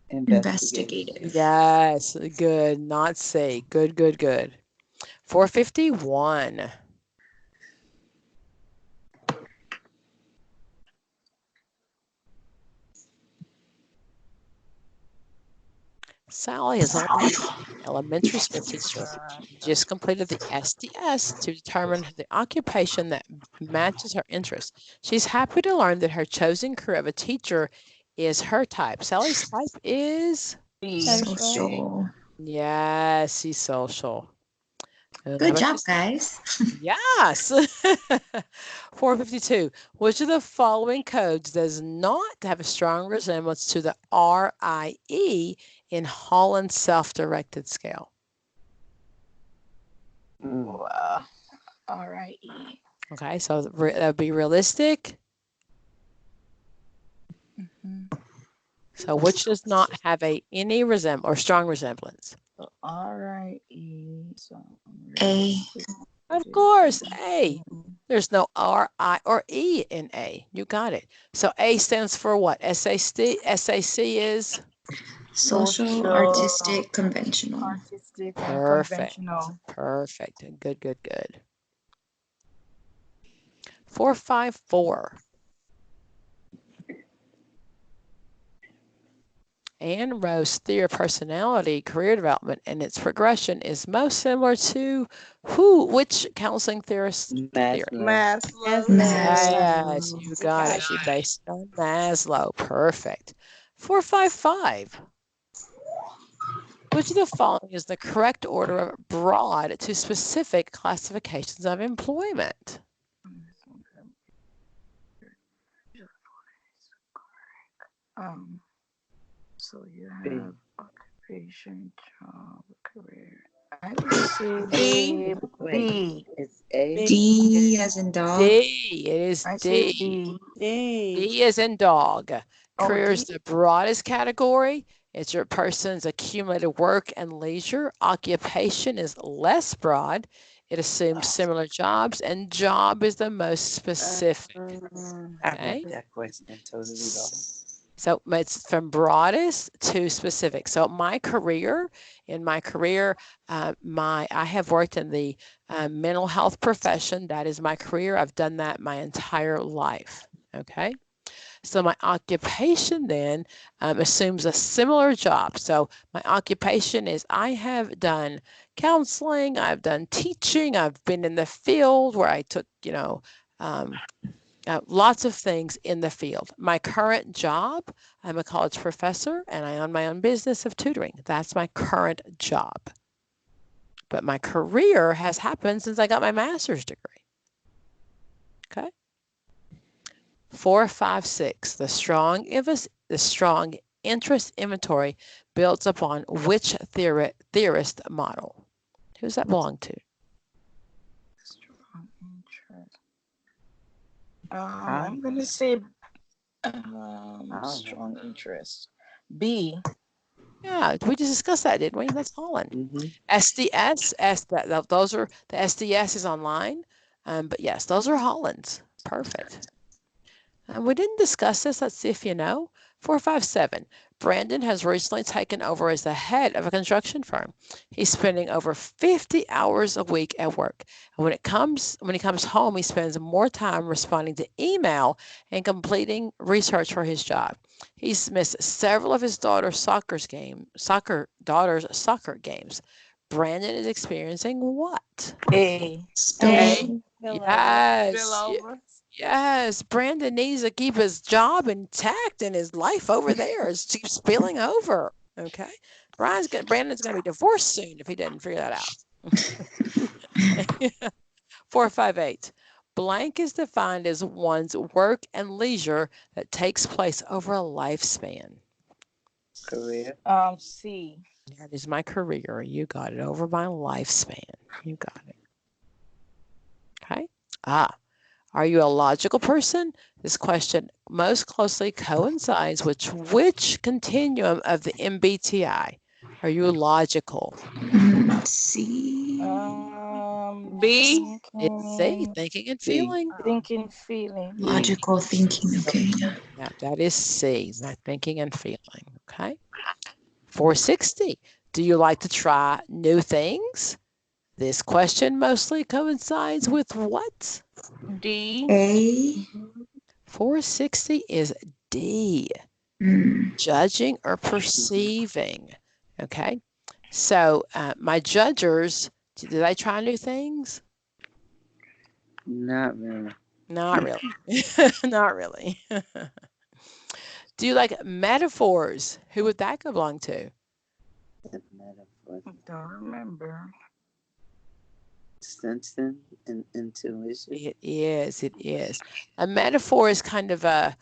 Investigative. Yes, good. Not C. Good, good, good. 451. Sally is an elementary school teacher. Just completed the SDS to determine the occupation that matches her interests. She's happy to learn that her chosen career of a teacher is her type. Sally's type is? Social. Yes, she's social. Good job, guys. Yes. 452. Which of the following codes does not have a strong resemblance to the RIE in Holland's self-directed scale? RIE. Okay, so that would be realistic. So which does not have any resemblance or strong resemblance? So RIE. So A. Of course, A. There's no R, I, or E in A. You got it. So A stands for what? SAC is? Social, artistic, conventional. Artistic and Perfect. conventional. Perfect. Good, good, good. 454. Anne Rose's theory of personality, career development, and its progression is most similar to which counseling theorist? Maslow. Yes, you got it. She based it on Maslow. Perfect. 455. Which of the following is the correct order of broad to specific classifications of employment? So you have occupation, job, career. I would say B. It's A. D as in dog. D. It is I say D. D. D is in dog. Oh, Career is D. the broadest category. It's your person's accumulated work and leisure. Occupation is less broad. It assumes similar jobs, and job is the most specific. I read that question totally wrong. So it's from broadest to specific. So in my career, I have worked in the mental health profession. That is my career. I've done that my entire life. Okay. So my occupation then assumes a similar job. So my occupation is I have done counseling, I've done teaching, I've been in the field where I took, lots of things in the field. My current job, I'm a college professor and I own my own business of tutoring. That's my current job. But my career has happened since I got my master's degree. Okay. 456. The strong interest inventory builds upon which theorist model? Who does that belong to? Strong interest. I'm going to say strong interest. B. Yeah, we just discussed that, didn't we? That's Holland. Mm-hmm. SDS, those are, the SDS is online. But yes, those are Hollands. Perfect. We didn't discuss this. Let's see if you know. 457. Brandon has recently taken over as the head of a construction firm. He's spending over 50 hours a week at work. And when he comes home, he spends more time responding to email and completing research for his job. He's missed several of his daughter's soccer games. Brandon is experiencing what? Spill. Yes. Yes, Brandon needs to keep his job intact and his life over there is keeps spilling over. Okay. Brandon's gonna be divorced soon if he doesn't figure that out. 458. Blank is defined as one's work and leisure that takes place over a lifespan. Career. C. That is my career. You got it. Over my lifespan. You got it. Okay. Are you a logical person? This question most closely coincides with which continuum of the MBTI? Are you logical? C. B. It's C, thinking and feeling. Thinking, feeling. Logical thinking. Okay. Yeah, that is C, not thinking and feeling. Okay. 460. Do you like to try new things? This question mostly coincides with what? D. A. 460 is D. Judging or perceiving. Okay. So my judgers, did I try new things? Not really. Not really. Not really. Do you like metaphors? Who would that belong to? Don't remember. Sensing and intuition. It is. It is. A metaphor is kind of a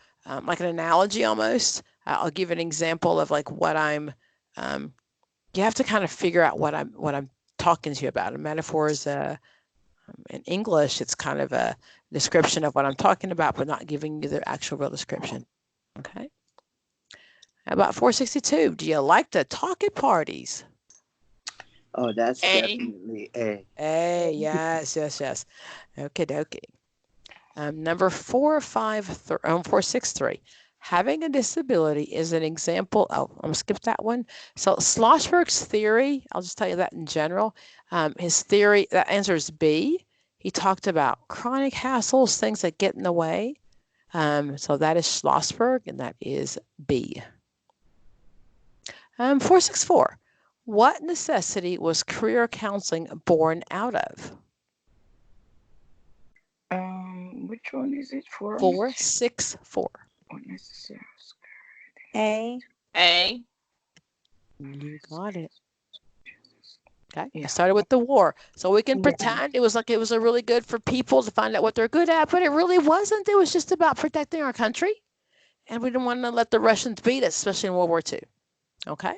like an analogy almost. I'll give an example of like what I'm. You have to kind of figure out what I'm talking to you about. A metaphor is in English, it's kind of a description of what I'm talking about, but not giving you the actual real description. Okay. How about 462? Do you like to talk at parties? Oh, that's definitely A. A, yes. Okay, dokie. Number 463. Having a disability is an example. Oh, I'm going to skip that one. So Schlossberg's theory, I'll just tell you that in general. His theory, that answer is B. He talked about chronic hassles, things that get in the way. So that is Schlossberg, and that is B. 464. What necessity was career counseling born out of? Which one is it for? 464. A. You got it. Okay. I started with the war. So we can pretend it was like it was a really good for people to find out what they're good at, but it really wasn't. It was just about protecting our country. And we didn't want to let the Russians beat us, especially in World War II. Okay.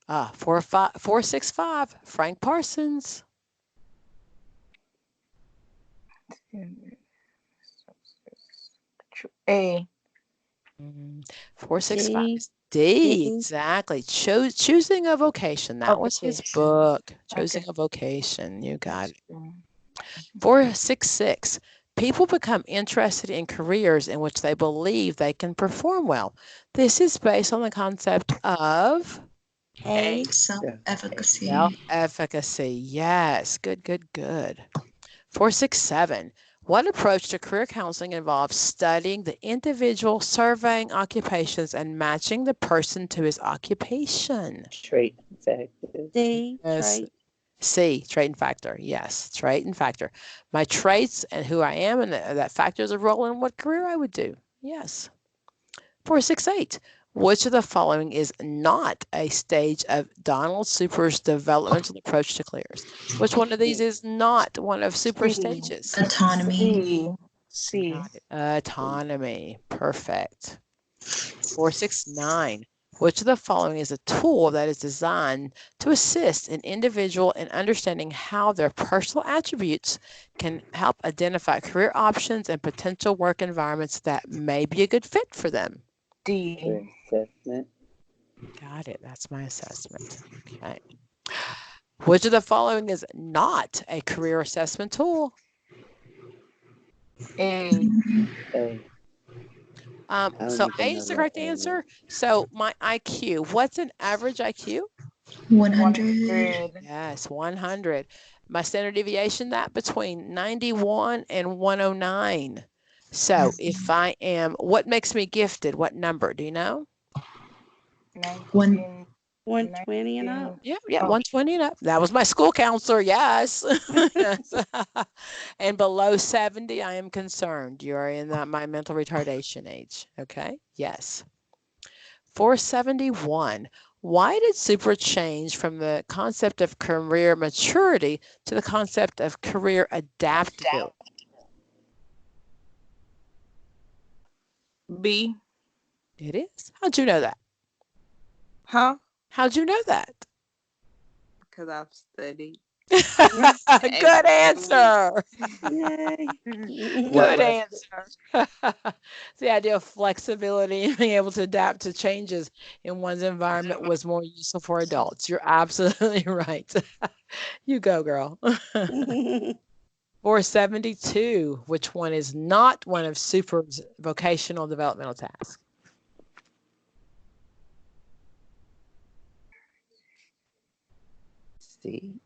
465. Frank Parsons. A. 465 is D. Exactly. Choosing a Vocation. That was his book. Choosing a Vocation. You got it. 466. People become interested in careers in which they believe they can perform well. This is based on the concept of Self-efficacy. Self-efficacy. Yes. Good. 467. What approach to career counseling involves studying the individual, surveying occupations, and matching the person to his occupation? Trait and factor. D. Yes. Trait. C. Trait and factor. Yes. Trait and factor. My traits and who I am, and that factors a role in what career I would do. Yes. 468. Which of the following is not a stage of Donald Super's developmental approach to careers? Which one of these is not one of super stages? Autonomy. C. Autonomy. Perfect. 469. Which of the following is a tool that is designed to assist an individual in understanding how their personal attributes can help identify career options and potential work environments that may be a good fit for them? D. Assessment. Got it. That's my assessment. Okay. Which of the following is not a career assessment tool? A. A. So even A know is the what correct A is. answer. So my IQ, what's an average IQ? 100. Yes, 100. My standard deviation, that between 91 and 109. So if I am, what makes me gifted? What number? Do you know? 19. 120 and up. Yeah, yeah, Oh. 120 and up. That was my school counselor, yes. Yes. And below 70, I am concerned. You are in my mental retardation age. Okay, yes. 471. Why did super change from the concept of career maturity to the concept of career adaptability? B. It is. How'd you know that? Huh? How'd you know that? Because I've studied. Good answer. Yay. Good answer. The idea of flexibility and being able to adapt to changes in one's environment was more useful for adults. You're absolutely right. You go, girl. 472. Which one is not one of Super's vocational developmental tasks? C.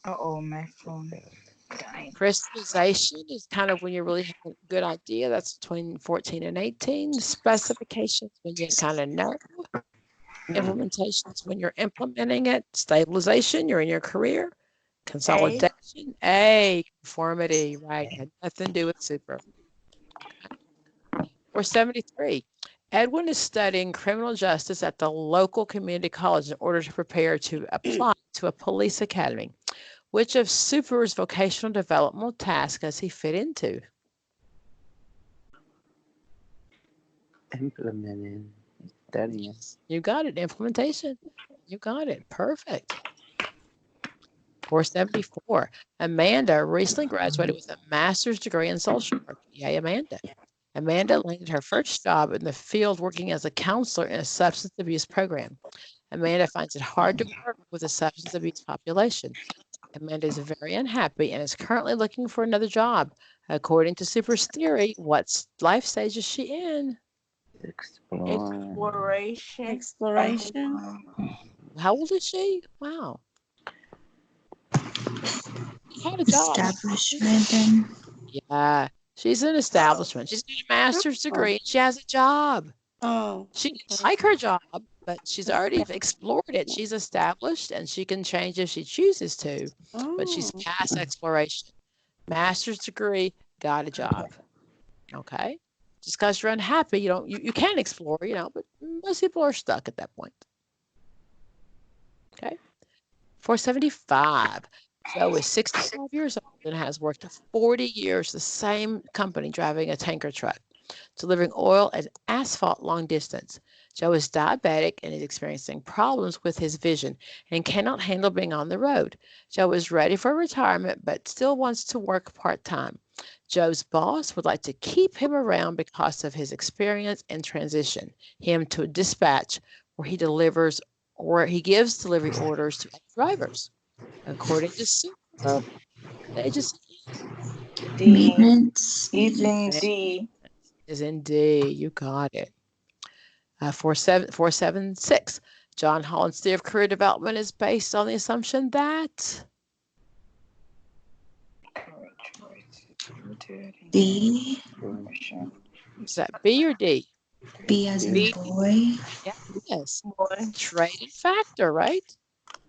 Uh-oh, my phone died. Crystallization is kind of when you really have a good idea. That's between 14 and 18. Specifications when you kind of know. Implementations when you're implementing it. Stabilization, you're in your career. Consolidation, A. Conformity, right? Had nothing to do with super. 473. Edwin is studying criminal justice at the local community college in order to prepare to apply to a police academy. Which of Super's vocational developmental tasks does he fit into? Implementing. Studying. You got it. Implementation. You got it. Perfect. 474. Amanda recently graduated with a master's degree in social work. Yay, Amanda. Amanda landed her first job in the field working as a counselor in a substance abuse program. Amanda finds it hard to work with a substance abuse population. Amanda is very unhappy and is currently looking for another job. According to Super's theory, what life stage is she in? Exploration. Exploration. How old is she? Wow. She had a job. Establishment then. Yeah, she's in establishment. She's got a master's degree. And she has a job. Oh. She didn't like her job, but she's already explored it. She's established and she can change if she chooses to, but she's past exploration. Master's degree, got a job. Okay. Just because you're unhappy, you can explore, but most people are stuck at that point. Okay. 475. Joe is 65 years old and has worked 40 years the same company driving a tanker truck, delivering oil and asphalt long distance. Joe is diabetic and is experiencing problems with his vision and cannot handle being on the road. Joe is ready for retirement but still wants to work part-time. Joe's boss would like to keep him around because of his experience and transition him to a dispatch where he gives delivery orders to drivers. According to Super, they just Maintenance. He's in D. is in D. You got it. 476. John Holland's theory of career development is based on the assumption that D. is that B or D? B as in B. boy. Yes. Boy. Trait and factor, right?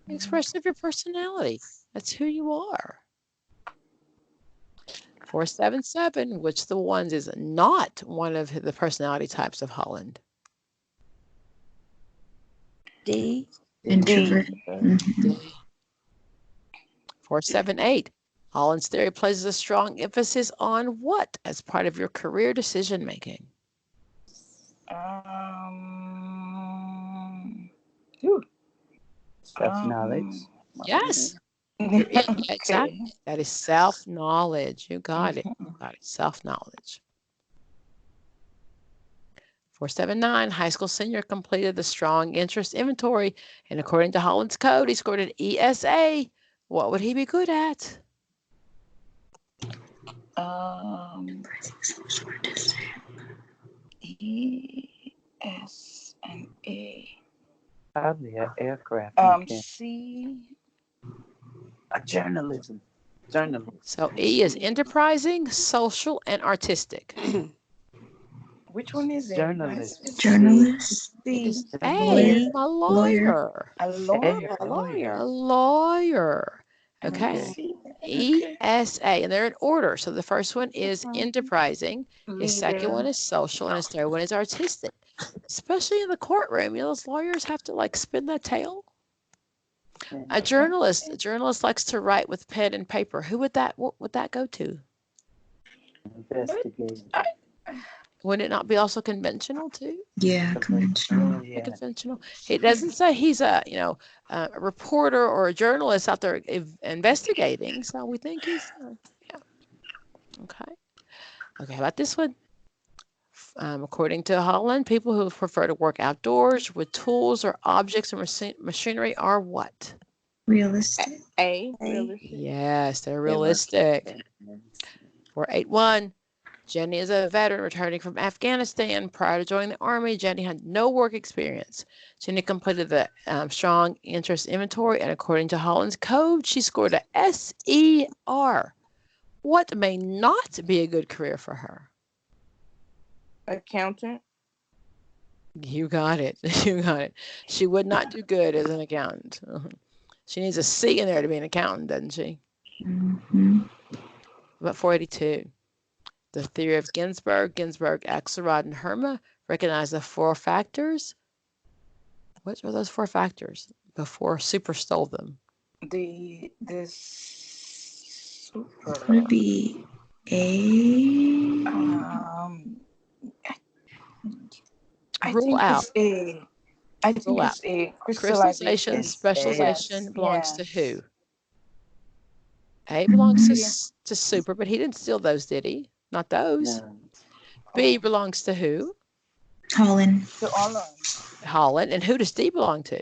Expression of your personality. That's who you are. 477. Which of the ones is not one of the personality types of Holland? D. Introvert. D. 478. Holland's theory places a strong emphasis on what as part of your career decision making? Self-knowledge. Yes. Exactly. That is self-knowledge. You got it. You got it. Self-knowledge. 479, high school senior completed the strong interest inventory, and according to Holland's code, he scored an ESA. What would he be good at? ES and A. Probably an aircraft mechanic. C. Journalism. So E is enterprising, social, and artistic. Which one is it? Journalist. Journalist. It is C. A, a lawyer. A lawyer. A lawyer. Okay. C. ESA, and they're in order. So the first one is enterprising, his second one is social, and his third one is artistic. Especially in the courtroom, you know, those lawyers have to like spin that tail. A journalist likes to write with pen and paper. What would that go to? Investigator. Would it not be also conventional too? Yeah, conventional. Yeah. Conventional. It doesn't say he's a reporter or a journalist out there investigating. So we think he's yeah. Okay. How about this one? According to Holland, people who prefer to work outdoors with tools or objects or machinery are what? Realistic. Realistic. Yes, they're realistic. 481. Jenny is a veteran returning from Afghanistan. Prior to joining the Army, Jenny had no work experience. Jenny completed the strong interest inventory, and according to Holland's code, she scored a SER. What may not be a good career for her? Accountant. You got it. You got it. She would not do good as an accountant. She needs a C in there to be an accountant, doesn't she? Mm-hmm. About 482. The theory of Ginsburg, Axelrod, and Herma recognize the 4 factors. What were those 4 factors before Super stole them? Super would be A. Rule out. I think it's A. Crystallization, specialization belongs to who? A belongs to Super, but he didn't steal those, did he? Not those. No. B belongs to who? Holland. To Holland. And who does D belong to?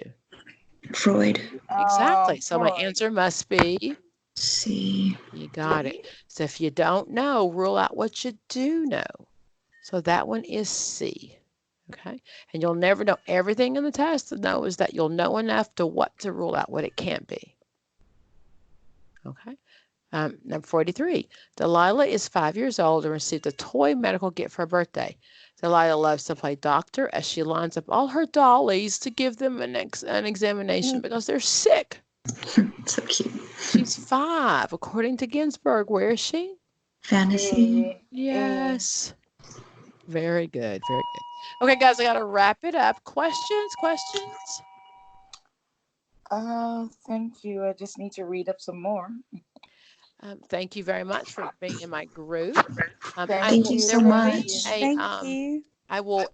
Freud. Exactly. So my answer must be C. You got it. So if you don't know, rule out what you do know. So that one is C. Okay. And you'll never know everything in the test. To know is that you'll know enough to rule out what it can't be. Okay. Number 43. Delilah is 5 years old and received a toy medical gift for her birthday. Delilah loves to play doctor as she lines up all her dollies to give them an examination because they're sick. So cute. She's 5. According to Ginsburg, where is she? Fantasy. Yes. Very good. Very good. Okay, guys, I got to wrap it up. Questions? Thank you. I just need to read up some more. Thank you very much for being in my group. Thank you so much. Thank you. I will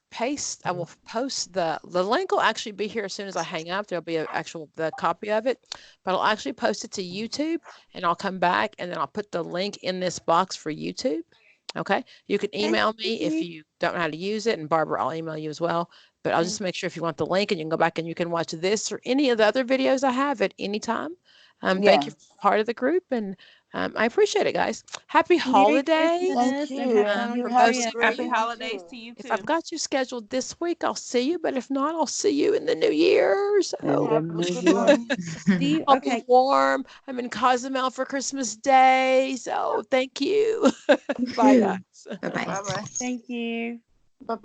post the link will actually be here as soon as I hang up. There'll be the copy of it, but I'll actually post it to YouTube, and I'll come back and then I'll put the link in this box for YouTube. Okay. You can email me if you don't know how to use it, and Barbara, I'll email you as well. But I'll just make sure if you want the link, and you can go back and you can watch this or any of the other videos I have at any time. Thank you for being part of the group, and I appreciate it, guys. Happy holidays. Thank you. Happy holidays to you too. If I've got you scheduled this week, I'll see you. But if not, I'll see you in the new year. So I'll be warm. I'm in Cozumel for Christmas Day. So thank you. Bye, guys. Bye-bye. Bye-bye. Thank you. Bye-bye.